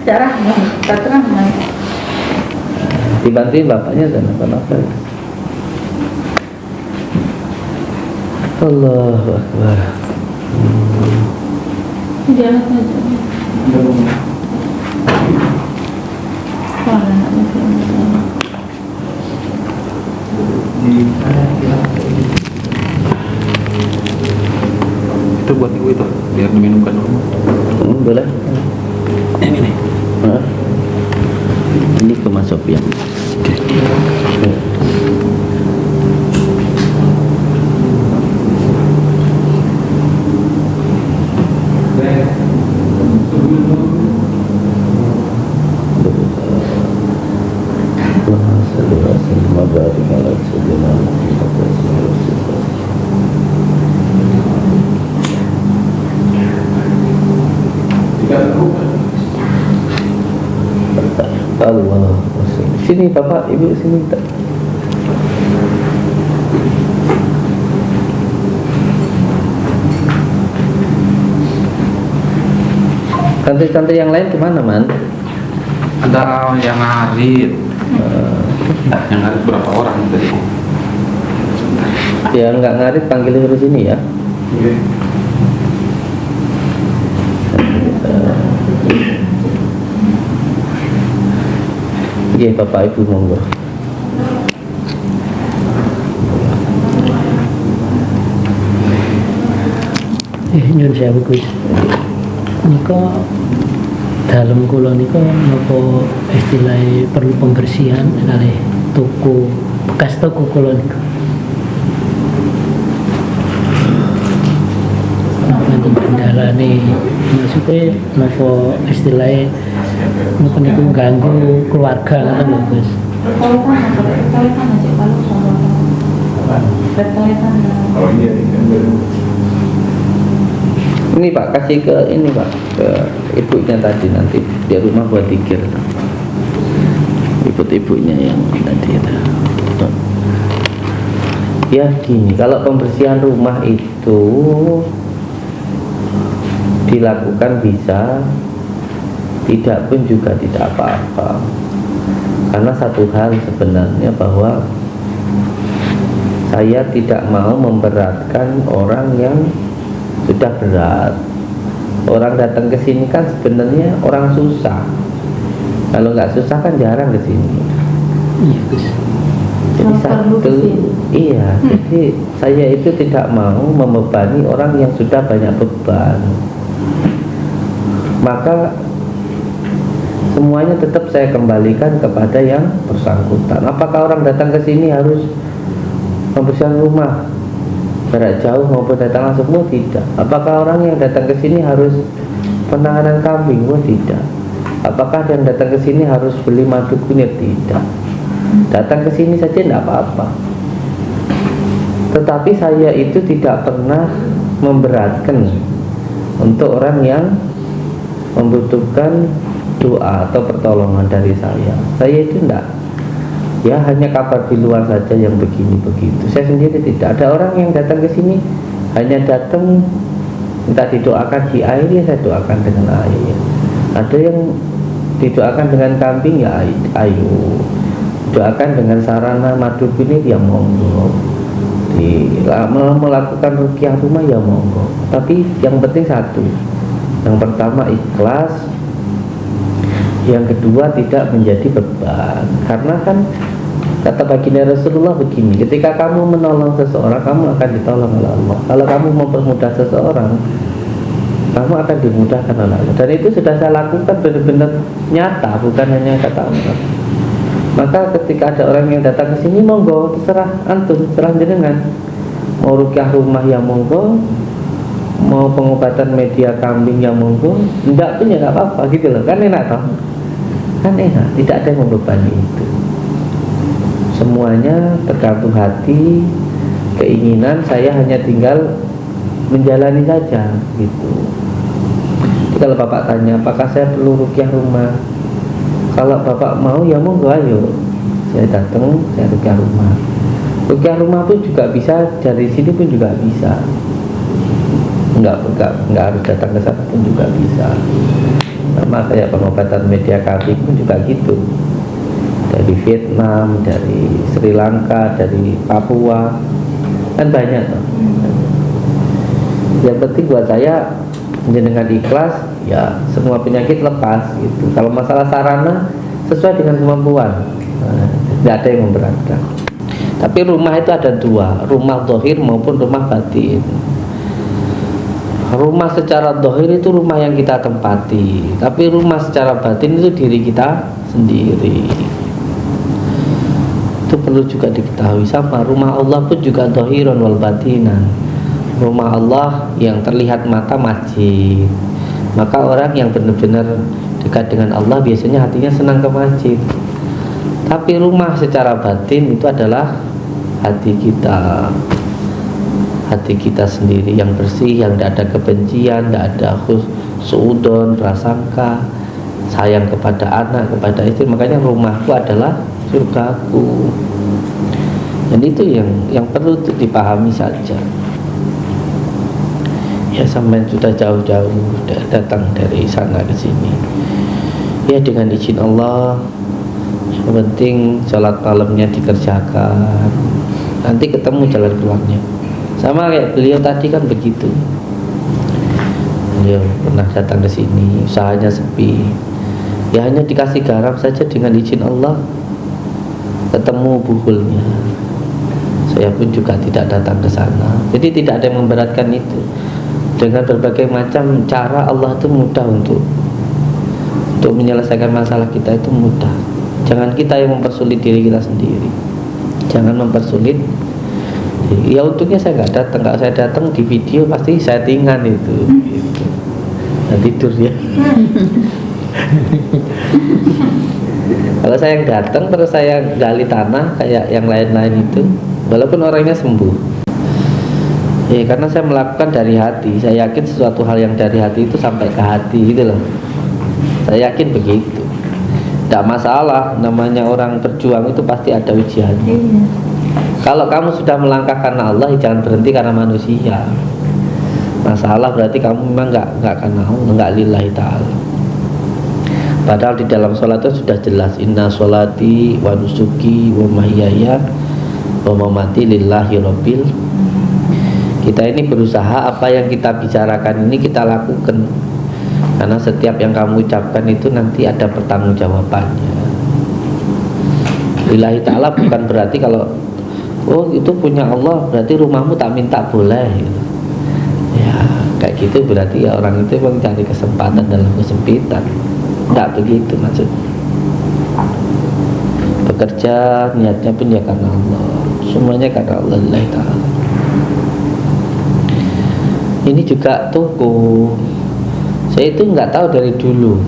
Speaker 7: Darah, terang.
Speaker 1: Dibantuin bapaknya dan apa-apa. Allahu Akbar.
Speaker 2: Jalan saja. Kalau nak masalah.
Speaker 5: Itu buat ibu itu, biar diminumkan dulu.
Speaker 1: Boleh. Yang ini. Ini ke Mas Sofian. Sini bapak, ibu sini. Santri-santri yang lain kemana, Man?
Speaker 5: Ada yang ngarit. Yang ngarit berapa orang tadi?
Speaker 1: Ya nggak ngarit panggil ke sini ya.
Speaker 5: Iya.
Speaker 1: Iya bapak ibu monggo.
Speaker 8: Nyun sewu Gus. Nika dalam kula nika napa istilahnya perlu pembersihan kali toko bekas toko kula nika. Napa kendalane maksudnya napa istilahnya napa niku ganggu keluarga ngoten lho Gus.
Speaker 2: Bertoletan aja kalau sama bertoletan.
Speaker 3: Oh iya,
Speaker 1: Ini Pak kasih ke ini Pak ke ibunya tadi nanti di rumah buat dikir. Ibu-ibunya yang tadi itu. Ya gini, kalau pembersihan rumah itu dilakukan bisa, tidak pun juga tidak apa-apa. Karena satu hal sebenarnya bahwa saya tidak mau memberatkan orang yang sudah berat. Orang datang ke sini kan sebenarnya orang susah. Kalau nggak susah kan jarang ke sini.
Speaker 8: Iya Gus.
Speaker 1: Jadi
Speaker 2: Perlu
Speaker 1: satu,
Speaker 2: kesini.
Speaker 1: iya. Jadi saya itu tidak mau membebani orang yang sudah banyak beban. Maka semuanya tetap saya kembalikan kepada yang bersangkutan. Apakah orang datang ke sini harus membersihkan rumah jarak jauh maupun datang langsung? Oh tidak. Apakah orang yang datang ke sini harus penanganan kambing? Oh tidak. Apakah yang datang ke sini harus beli madu kunyit? Tidak. Datang ke sini saja tidak apa-apa. Tetapi saya itu tidak pernah memberatkan untuk orang yang membutuhkan doa atau pertolongan dari saya. Saya itu tidak. Ya hanya kabar di luar saja yang begini begitu. Saya sendiri tidak. Ada orang yang datang ke sini hanya datang minta didoakan di air, ya saya doakan dengan air. Ada yang didoakan dengan kambing, ya ayo. Doakan dengan sarana madu kunyit, ya monggo. Melakukan ruqyah rumah, ya monggo. Tapi yang penting satu. Yang pertama ikhlas. Yang kedua tidak menjadi beban. Karena kan kata baginda Rasulullah begini, ketika kamu menolong seseorang, kamu akan ditolong oleh Allah. Kalau kamu mempermudah seseorang, kamu akan dimudahkan oleh Allah. Dan itu sudah saya lakukan benar-benar nyata, bukan hanya kata orang. Maka ketika ada orang yang datang ke sini, monggo, terserah antum, terserah jenengan. Mau ruqyah rumah, ya monggo. Mau pengobatan media kambing, ya monggo. Enggak pun ya enggak apa-apa gitu loh. Kan enak toh? Kan enak, tidak ada yang membebani itu. Semuanya tergantung hati, keinginan. Saya hanya tinggal menjalani saja gitu. Jadi kalau bapak tanya apakah saya perlu ruqyah rumah, kalau bapak mau ya monggo, ayo saya datang, saya ruqyah rumah. Ruqyah rumah pun juga bisa, dari sini pun juga bisa. Enggak harus datang ke sana pun juga bisa. Sama kayak pengobatan media kambing pun juga gitu. Dari Vietnam, dari Sri Lanka, dari Papua, kan banyak toh. Yang penting buat saya dengan ikhlas, ya semua penyakit lepas gitu. Kalau masalah sarana sesuai dengan kemampuan, tidak ada yang memberatkan. Tapi rumah itu ada dua, rumah zahir maupun rumah batin. Rumah secara zahir itu rumah yang kita tempati, tapi rumah secara batin itu diri kita sendiri. Itu perlu juga diketahui. Sama rumah Allah pun juga zahiran wal batinan. Rumah Allah yang terlihat mata masjid. Maka orang yang benar-benar dekat dengan Allah biasanya hatinya senang ke masjid. Tapi rumah secara batin itu adalah hati kita. Hati kita sendiri yang bersih, yang tidak ada kebencian, tidak ada suudon, prasangka, sayang kepada anak, kepada istri. Makanya rumah itu adalah surgaku. Dan itu yang perlu dipahami saja. Ya sampai sudah jauh-jauh datang dari sana ke sini, ya dengan izin Allah. Yang penting sholat malamnya dikerjakan, nanti ketemu jalan keluarnya. Sama kayak beliau tadi kan begitu. Beliau pernah datang ke sini, usahanya sepi, ya hanya dikasih garam saja dengan izin Allah, ketemu buhulnya. Saya pun juga tidak datang ke sana. Jadi tidak ada yang memberatkan itu. Dengan berbagai macam cara Allah itu mudah untuk menyelesaikan masalah kita, itu mudah. Jangan kita yang mempersulit diri kita sendiri. Jangan mempersulit. Ya untungnya saya nggak datang. Kalau saya datang di video pasti saya tinggal itu. Gitu. Nah, tidur ya. Kalau saya yang datang terus saya gali tanah kayak yang lain-lain itu, walaupun orangnya sembuh. Ya, karena saya melakukan dari hati. Saya yakin sesuatu hal yang dari hati itu sampai ke hati gitu loh. Saya yakin begitu. Tidak masalah, namanya orang berjuang itu pasti ada ujiannya. Kalau kamu sudah melangkah karena Allah, jangan berhenti karena manusia. Masalah berarti kamu memang nggak karena Allah, nggak lillahi ta'ala. Padahal di dalam sholat itu sudah jelas, inna sholati wa nusuki wa mahyaya wa mamati lillahi rabbil. Kita ini berusaha apa yang kita bicarakan ini kita lakukan, karena setiap yang kamu ucapkan itu nanti ada pertanggungjawabannya. Lillahi ta'ala bukan berarti kalau oh itu punya Allah berarti rumahmu tak minta boleh gitu. Ya kayak gitu berarti ya orang itu mencari kesempatan dalam kesempitan. Tidak begitu maksudnya. Bekerja niatnya pun ya karena Allah, semuanya karena Allah lillahi ta'ala. Ini juga toko. Saya itu nggak tahu dari dulu.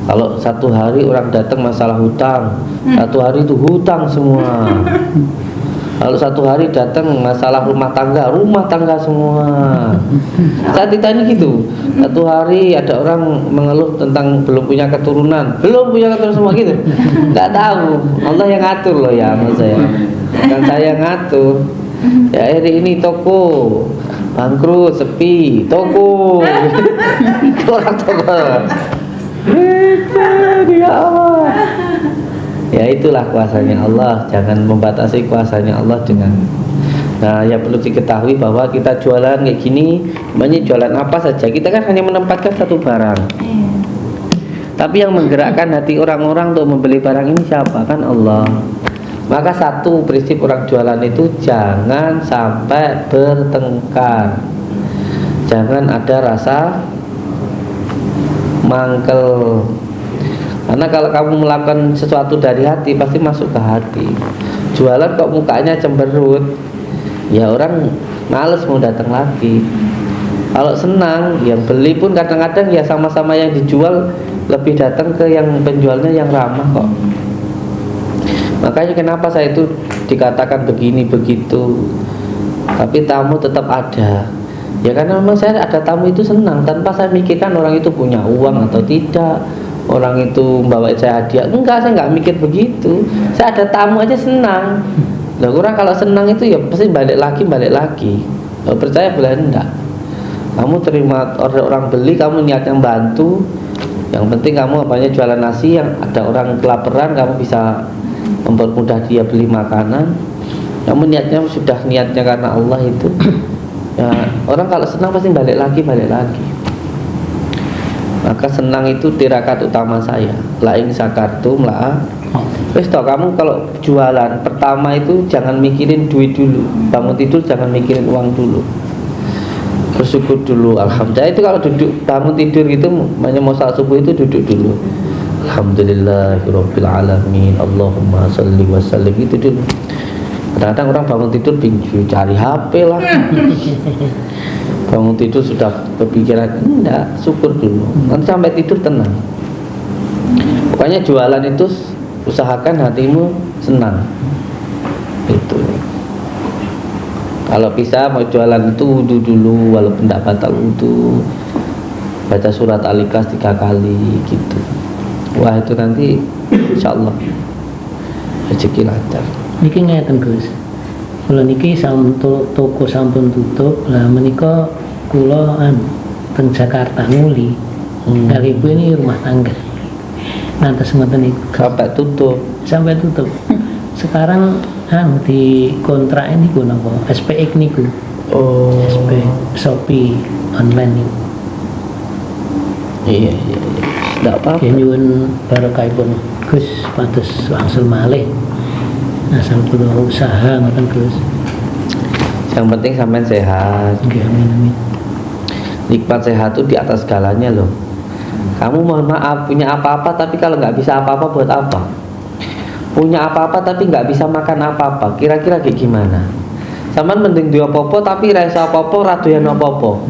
Speaker 1: Kalau satu hari orang datang masalah hutang, satu hari itu hutang semua. Kalau satu hari datang masalah rumah tangga semua. Saat ditanya gitu, satu hari ada orang mengeluh tentang belum punya keturunan semua gitu. Nggak tahu. Allah yang ngatur loh ya, maksud saya. Bukan saya yang ngatur. Ya hari ini toko bangkrut, sepi, toko. Orang toko. Ya Allah. Ya itulah kuasanya Allah. Jangan membatasi kuasanya Allah dengan. Nah, yang perlu diketahui bahwa kita jualan kayak gini, namanya jualan apa saja. Kita kan hanya menempatkan satu barang. Tapi yang menggerakkan hati orang-orang untuk membeli barang ini siapa? Kan Allah. Maka satu prinsip orang jualan itu jangan sampai bertengkar. Jangan ada rasa mangkel. Karena kalau kamu melakukan sesuatu dari hati pasti masuk ke hati. Jualan kok mukanya cemberut, ya orang males mau datang lagi. Kalau senang, yang beli pun kadang-kadang ya sama-sama yang dijual lebih datang ke yang penjualnya yang ramah kok. Makanya kenapa saya itu dikatakan begini begitu, tapi tamu tetap ada. Ya karena memang saya ada tamu itu senang tanpa saya mikirkan orang itu punya uang atau tidak, orang itu membawa saya hadiah. Enggak, saya nggak mikir begitu. Saya ada tamu aja senang. Lah kurang kalau senang itu ya pasti balik lagi. Kalau percaya boleh enggak. Kamu terima order orang beli, kamu niatnya bantu. Yang penting kamu apanya jualan nasi, yang ada orang kelaparan kamu bisa mempermudah dia beli makanan. Kamu niatnya sudah niatnya karena Allah itu. Ya, orang kalau senang pasti balik lagi. Maka senang itu tirakat utama saya. La in sakartum la. Wes toh kamu kalau jualan pertama itu jangan mikirin duit dulu. Bangun tidur jangan mikirin uang dulu. Bersyukur dulu, alhamdulillah. Itu kalau duduk bangun tidur gitu, mau salat subuh itu duduk dulu. Alhamdulillahirabbil alamin. Allahumma shalli wa sallim, itu dulu. Kadang-kadang orang bangun tidur bingung cari HP lah. Bangun tidur sudah berpikiran enggak, syukur dulu. Nanti sampai tidur tenang. Pokoknya jualan itu usahakan hatimu senang. Itu. Kalau bisa mau jualan itu wudu dulu, walaupun tidak batal wudu. Baca surat Al-Ikhlas 3 kali gitu. Wah itu nanti insya Allah rezeki lancar.
Speaker 8: Niki ngeten Gus. Kula niki toko sampun tutup. Lah menika kula teng Jakarta nguli. Kali ibu ini rumah tangga. Nanti ngoten niku sampai tutup. Sekarang di kontrak ini ku napa? SPX niku.
Speaker 1: Oh.
Speaker 8: SP Shopee online niku.
Speaker 1: Iya. Nggak apa-apa.
Speaker 8: Nyuwun barokahipun Gus pados wangsul malih. Asal kula usaha ngoten Gus.
Speaker 1: Yang penting sampean sehat.
Speaker 8: Nggih amin.
Speaker 1: Nikmat sehat itu di atas segalanya loh. Kamu mohon maaf punya apa-apa tapi kalau nggak bisa apa-apa buat apa? Punya apa-apa tapi nggak bisa makan apa-apa. Kira-kira kayak gimana? Sampean mending duwe apa-apa tapi ra iso apa-apa, ra doyan apa-apa.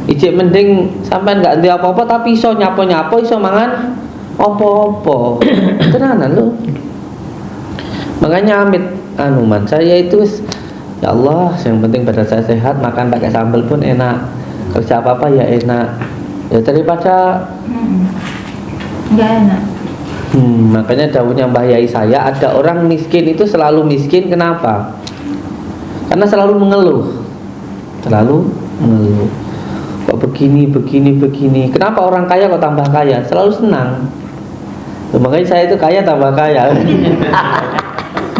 Speaker 1: Ijek mending sampean nggak duwe apa-apa tapi iso nyapo-nyapo, iso mangan apa-apa. Tenanan loh. Makanya amit man saya itu ya Allah, yang penting badan saya sehat, makan pakai sambal pun enak, kerja apa-apa ya enak. Ya daripada
Speaker 2: nggak enak.
Speaker 1: Makanya dawuhnya Mbah Yai saya, ada orang miskin itu selalu miskin, kenapa? Karena selalu mengeluh. Kok begini. Kenapa orang kaya kok tambah kaya? Selalu senang. Makanya saya itu kaya tambah kaya.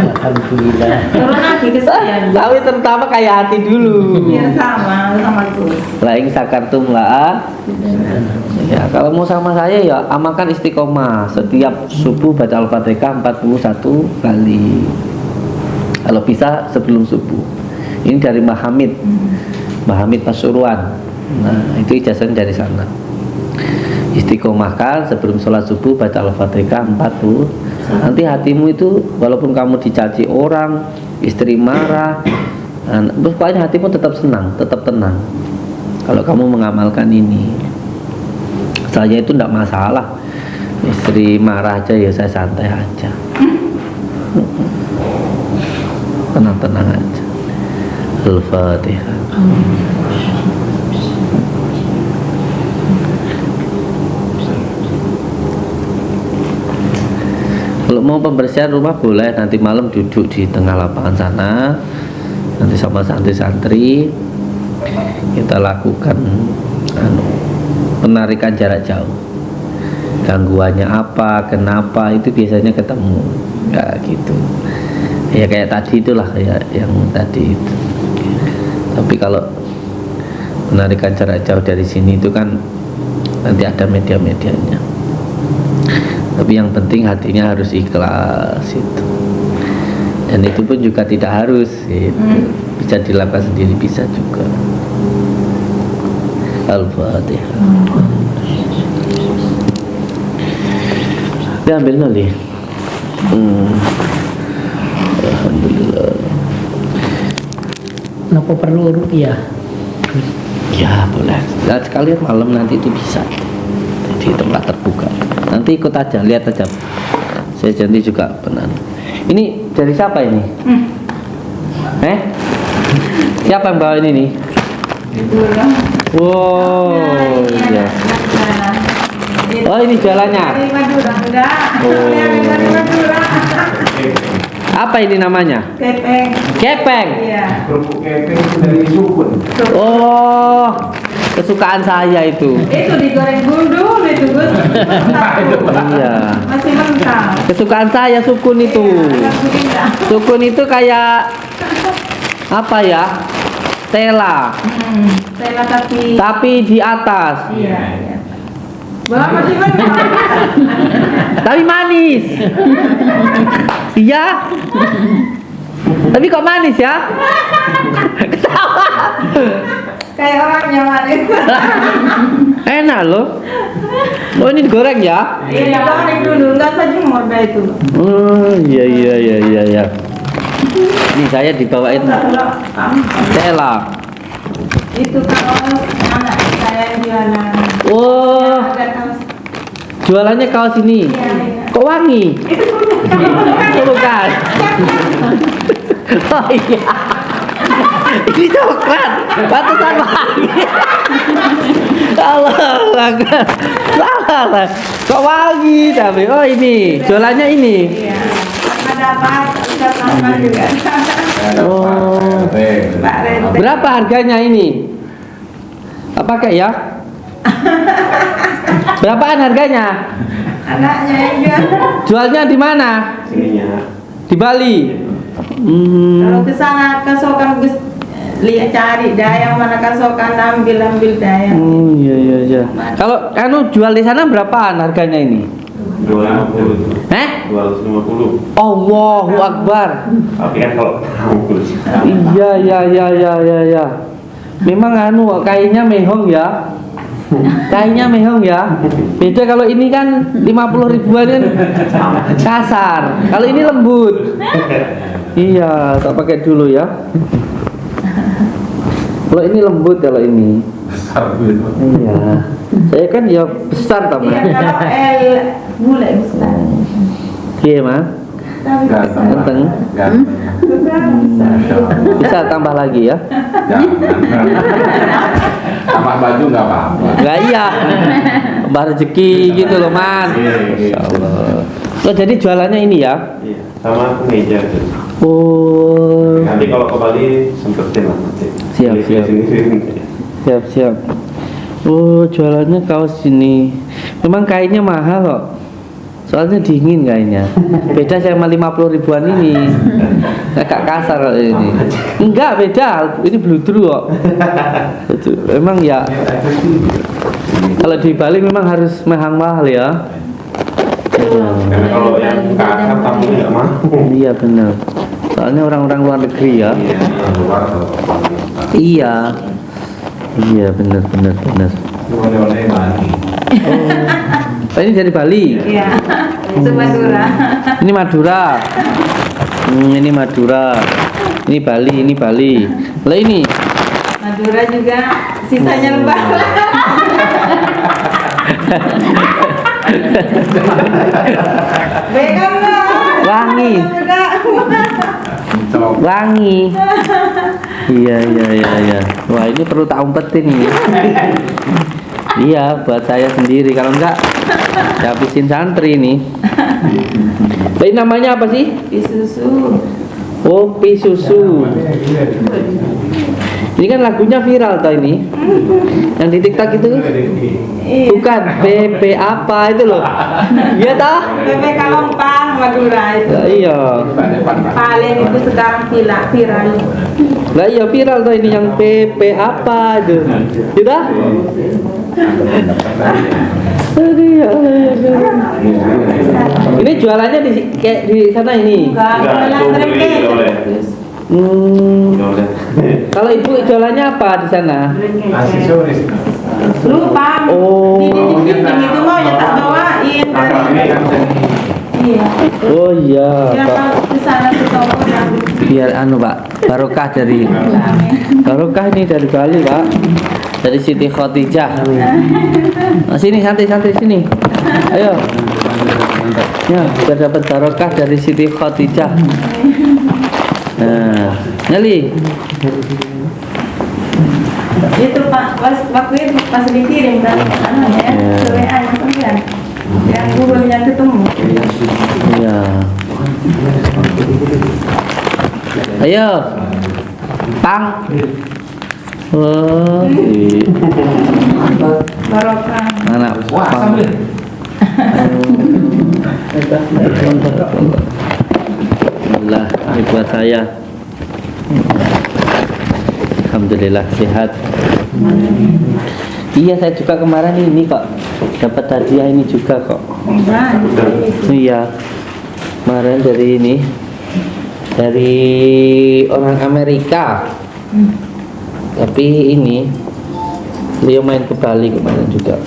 Speaker 8: Alhamdulillah.
Speaker 7: Turun lagi ke saya.
Speaker 1: Tapi terutama kaya hati dulu.
Speaker 7: Biar sama Gus.
Speaker 1: La ing sakartum la. Ya, kalau mau sama saya ya amalkan istiqomah. Setiap subuh baca Al-Fatihah 41 kali. Kalau bisa sebelum subuh. Ini dari Mbah Hamid. Mbah Hamid Pasuruan. Nah, itu ijazahnya dari sana. Istiqomahkan sebelum sholat subuh baca Al-Fatihah 40. Nanti hatimu itu walaupun kamu dicaci orang, istri marah, pokoknya hatimu tetap senang, tetap tenang. Kalau kamu mengamalkan ini, saya itu tidak masalah. Istri marah aja ya saya santai aja, tenang-tenang aja. Al-Fatihah. Kalau mau pembersihan rumah boleh, nanti malam duduk di tengah lapangan sana, nanti sama santri-santri kita lakukan penarikan jarak jauh. Gangguannya apa, kenapa, itu biasanya ketemu, ya gitu. Ya kayak tadi itulah, kayak yang tadi itu. Tapi kalau penarikan jarak jauh dari sini itu kan nanti ada media-medianya. Tapi yang penting hatinya harus ikhlas itu. Dan itu pun juga tidak harus gitu. Bisa dilakukan sendiri, bisa juga. Al-Fatihah. Diambil nanti. Alhamdulillah.
Speaker 8: Napa perlu rupiah?
Speaker 1: Ya boleh. Nah, sekalian malam nanti itu bisa di tempat terbuka. Nanti ikut aja, lihat aja. Saya janji juga benar. Ini dari siapa ini? Siapa yang bawa ini nih? Wow, iya. Oh ini jalannya. Apa ini namanya? Kepeng.
Speaker 7: Iya.
Speaker 3: Kerupuk kepeng dari sukun.
Speaker 1: Oh, kesukaan saya itu.
Speaker 7: Itu digoreng dulu itu Gus.
Speaker 1: Iya.
Speaker 7: Masih mentah.
Speaker 1: Kesukaan saya sukun itu. Sukun itu kayak apa ya? Tela.
Speaker 7: Saya tapi.
Speaker 1: Tapi di atas.
Speaker 7: Iya. Wah masih mentah.
Speaker 1: Tapi manis. Iya. Tapi kok manis ya? Ketawa.
Speaker 7: Kayak orang manis.
Speaker 1: Enak loh. Oh ini digoreng ya?
Speaker 7: Iya digoreng dulu, nggak sejemur dah itu.
Speaker 1: Oh iya. Ini saya dibawain tela.
Speaker 7: Itu kalau anak saya jualan.
Speaker 1: Oh, jualannya kaos ini.
Speaker 7: Iya.
Speaker 1: Kok wangi? Itu bukan. Oh iya. Ini coklat. Pantesan wangi. Allah. Salah. Kok wangi tapi oh ini jualannya ini.
Speaker 7: Iya. Ada Ustaz Ahmad juga.
Speaker 1: Oh.
Speaker 7: Pak Rete.
Speaker 1: Berapa harganya ini? Tak pakai ya? Berapaan harganya?
Speaker 7: Anaknya yang jual.
Speaker 1: Jualnya di mana?
Speaker 4: Sininya.
Speaker 1: Di Bali.
Speaker 7: Kalau ke sana kasokan Gus lihat cari dayang mana kasokan ambil dayang.
Speaker 1: Iya iya iya. Kalau jual di sana berapaan harganya ini?
Speaker 4: 250. 250.
Speaker 1: Allahu Akbar.
Speaker 4: Tapi kan kalau bungkus.
Speaker 1: Iya. Memang kainnya mehong ya. Kainnya mehong ya. Beda kalau ini kan 50 ribuan kan kasar. Kalau ini lembut. Iya, tak pakai dulu ya. Kalau ini lembut kalau ini. Iya. Saya kan ya besar tambah.
Speaker 7: Iya kalau bule besar.
Speaker 1: Iya, Mas.
Speaker 7: Tapi besar.
Speaker 1: Ganteng. Bisa tambah lagi ya.
Speaker 5: Tambah baju nggak apa-apa.
Speaker 1: Lah iya. Tambah rezeki gitu loh, Man. Insyaallah. Oh, jadi jualannya ini ya?
Speaker 4: Iya, sama kemeja.
Speaker 1: Oh.
Speaker 4: Nanti kalau ke Bali sempetin lah nanti.
Speaker 1: Siap. Siap. Oh, jualannya kaos ini. Memang kainnya mahal kok. Soalnya dingin kainnya. Beda sama 50 ribuan ini. Agak kasar kok ini. Enggak, beda. Ini bludru kok. Memang ya. Kalau di Bali memang harus mahal ya.
Speaker 4: Karena kalau yang kakak tamu nggak mau.
Speaker 1: Iya benar. Soalnya orang-orang luar negeri ya. Iya. Iya benar.
Speaker 5: Oleh-oleh Bali.
Speaker 1: Oh, ini dari Bali.
Speaker 7: Iya. Itu Madura.
Speaker 1: Ini Madura. Ini Madura. Ini Bali. Lah ini.
Speaker 7: Madura juga sisanya lebaran. Bekam lah.
Speaker 1: Wangi. Wangi. Iya. Wah, ini perlu tak umpetin ini. Iya, buat saya sendiri. Kalau enggak, habisin santri ini. Ini namanya apa sih?
Speaker 7: Isusu.
Speaker 1: Oh, Pisusu. Ini kan lagunya viral toh ini. Yang di TikTok itu. Bukan BP apa itu loh. Iya toh?
Speaker 7: BP Kalompang Madura itu.
Speaker 1: Iya.
Speaker 7: Paling itu sekarang viral.
Speaker 1: Lah iya viral tuh ini yang PP apa itu. Kita? Ini jualannya kayak di sana ini.
Speaker 7: Enggak, jualan
Speaker 4: oleh.
Speaker 1: Kalau ibu jualannya apa di sana?
Speaker 3: Aksesoris.
Speaker 7: lupa.
Speaker 1: Oh.
Speaker 7: Ini itu mau ya tak bawain dari. Iya.
Speaker 1: Oh iya,
Speaker 7: Ya
Speaker 1: Pak.
Speaker 7: kalau ke sana ke toko ya.
Speaker 1: Biar Pak, barokah dari barokah ini dari Bali, Pak. Dari Siti Khadijah. Nah, sini santai-santai sini. Ayo. Ya, biar dapat barokah dari Siti Khadijah. Nah, Nelly.
Speaker 7: Itu Pak, waktu itu pas dikirim dari ya, ke WA nya sampean. Yang gurunya ketemu.
Speaker 1: Iya. Ayo. Pang. Oh, si
Speaker 7: Barokah.
Speaker 1: anak pang. Alhamdulillah, ini buat saya. Alhamdulillah sehat. Iya, saya juga kemarin ini kok dapat hadiah ini juga kok. Iya, kemarin dari ini, dari orang Amerika. Tapi ini beliau main ke Bali kemarin juga.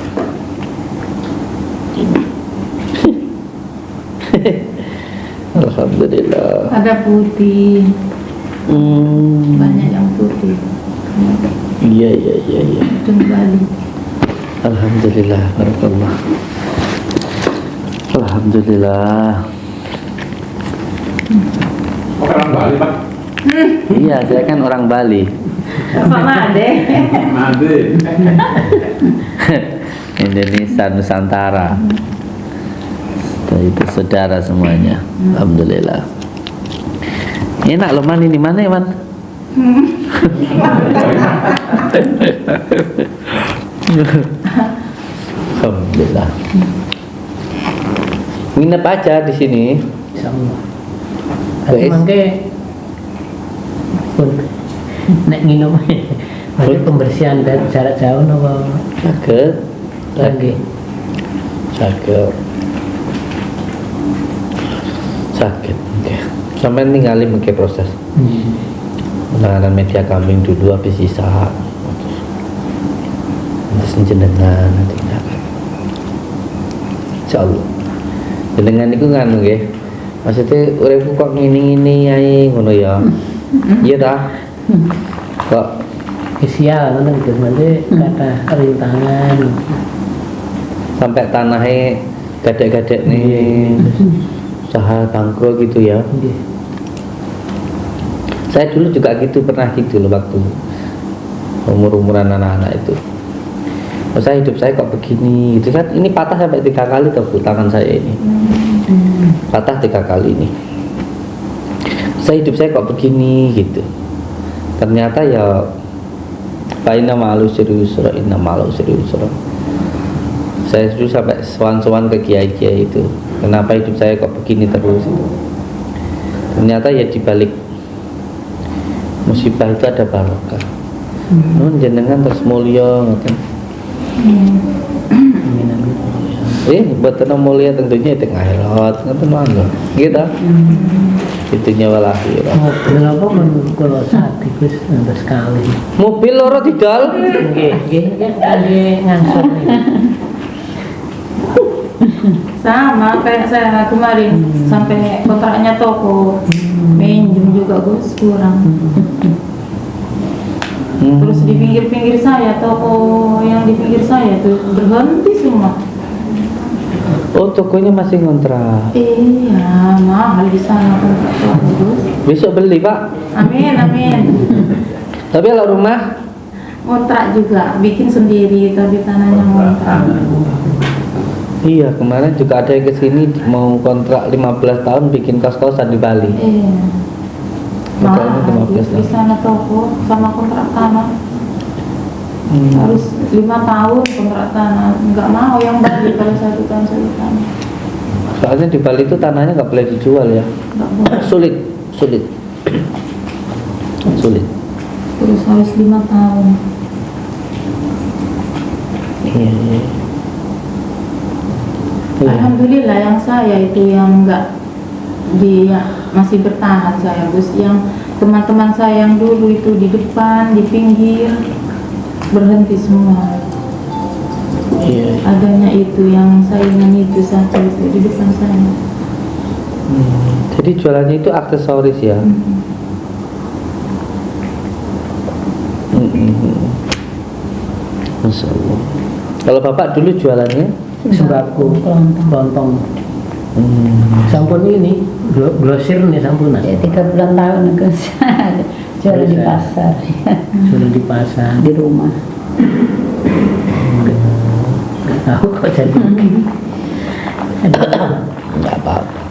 Speaker 1: Alhamdulillah.
Speaker 2: Ada putih, banyak yang putih.
Speaker 1: Iya.
Speaker 2: Kembali.
Speaker 1: Alhamdulillah, barakallah. Alhamdulillah.
Speaker 5: Orang Bali, Pak.
Speaker 1: Iya, saya kan orang Bali.
Speaker 7: Pak Made.
Speaker 5: Made.
Speaker 1: Indonesia Nusantara. Itu saudara semuanya. Alhamdulillah. Enak loh Man, ini mana ya Man? Alhamdulillah. Nginep aja di sini.
Speaker 8: Insyaallah. Tapi
Speaker 1: Wes.
Speaker 8: mangke pun nek nginum ada pembersihan dari jarak jauh napa
Speaker 1: Sakit.
Speaker 8: lagi
Speaker 1: Sakit. Sakit. Oke. Sampai ninggalin mungkin proses penanganan media kambing dulu habis sisa. Terus jenengan nanti ninggalin. Insyaallah. Jenengan itu nganu nggih. Maksudnya uripku kok ngini-ngini ae ngono ya. Iya dah. Kok
Speaker 8: spesial ngono gitu nanti kata rintangan
Speaker 1: sampai tanahnya gadek-gadek nih usaha bangkrut gitu ya.
Speaker 8: Nggih.
Speaker 1: Saya dulu juga gitu, pernah gitu loh waktu umur-umuran anak-anak itu. Oh, saya hidup saya kok begini gitu kan, ini patah sampai 3 kali tuh Bu, tangan saya ini patah 3 kali ini. Saya hidup saya kok begini gitu. Ternyata ya inna ma'al usri yusra, inna ma'al usri yusra. Saya dulu sampai sowan-sowan ke kiai-kiai itu, kenapa hidup saya kok begini terus itu. Ternyata ya dibalik musibah itu ada barokah. Nun jenengan terus mulia ngoten. Buat tenang mulia tentunya di akhirat ngoten mangga. Gitu. Itunya wal akhirat.
Speaker 8: mobil apa men kula sate Gus nambah sekali
Speaker 1: Mobil loro didol.
Speaker 8: nggih nggih ngangsur
Speaker 7: Sama kayak saya kemarin sampai kontraknya toko minjem juga Gus kurang. Terus di pinggir-pinggir saya toko yang di pinggir saya tuh berhenti semua.
Speaker 1: Oh, tokonya masih ngontrak.
Speaker 7: Iya, mahal di sana kontrak toko Gus.
Speaker 1: Besok beli, Pak.
Speaker 7: Amin amin.
Speaker 1: Tapi kalau rumah
Speaker 7: Kontrak juga bikin sendiri tapi tanahnya kontrak.
Speaker 1: iya, kemarin juga ada yang kesini mau kontrak 15 tahun bikin kos-kosan di Bali.
Speaker 7: Iya.
Speaker 1: Kontraknya
Speaker 7: Mahal
Speaker 1: 15
Speaker 7: di
Speaker 1: tahun.
Speaker 7: sana toko sama kontrak tanah. Harus 5 tahun kontrak tanah. Nggak mau yang Bali kalau 1 tahun 1 tahun.
Speaker 1: Soalnya di Bali itu tanahnya nggak boleh dijual ya.
Speaker 7: Nggak boleh.
Speaker 1: Sulit.
Speaker 7: Terus harus 5 tahun.
Speaker 1: Iya.
Speaker 7: Alhamdulillah yang saya itu yang enggak masih bertahan saya Gus. Yang teman-teman saya yang dulu itu di depan, di pinggir berhenti semua.
Speaker 1: Iya.
Speaker 7: Adanya itu yang saingan itu satu itu di depan saya.
Speaker 1: Jadi jualannya itu aksesoris ya. Masya Allah. Kalau Bapak dulu jualannya
Speaker 8: sembako kelontong sampun ini grosir nih sampunan
Speaker 2: Ya 3 bulan tahun Gus. Jualan di pasar.
Speaker 8: sudah di pasar
Speaker 2: Di rumah.
Speaker 8: nggak tahu kok jadi
Speaker 1: nggak apa-apa.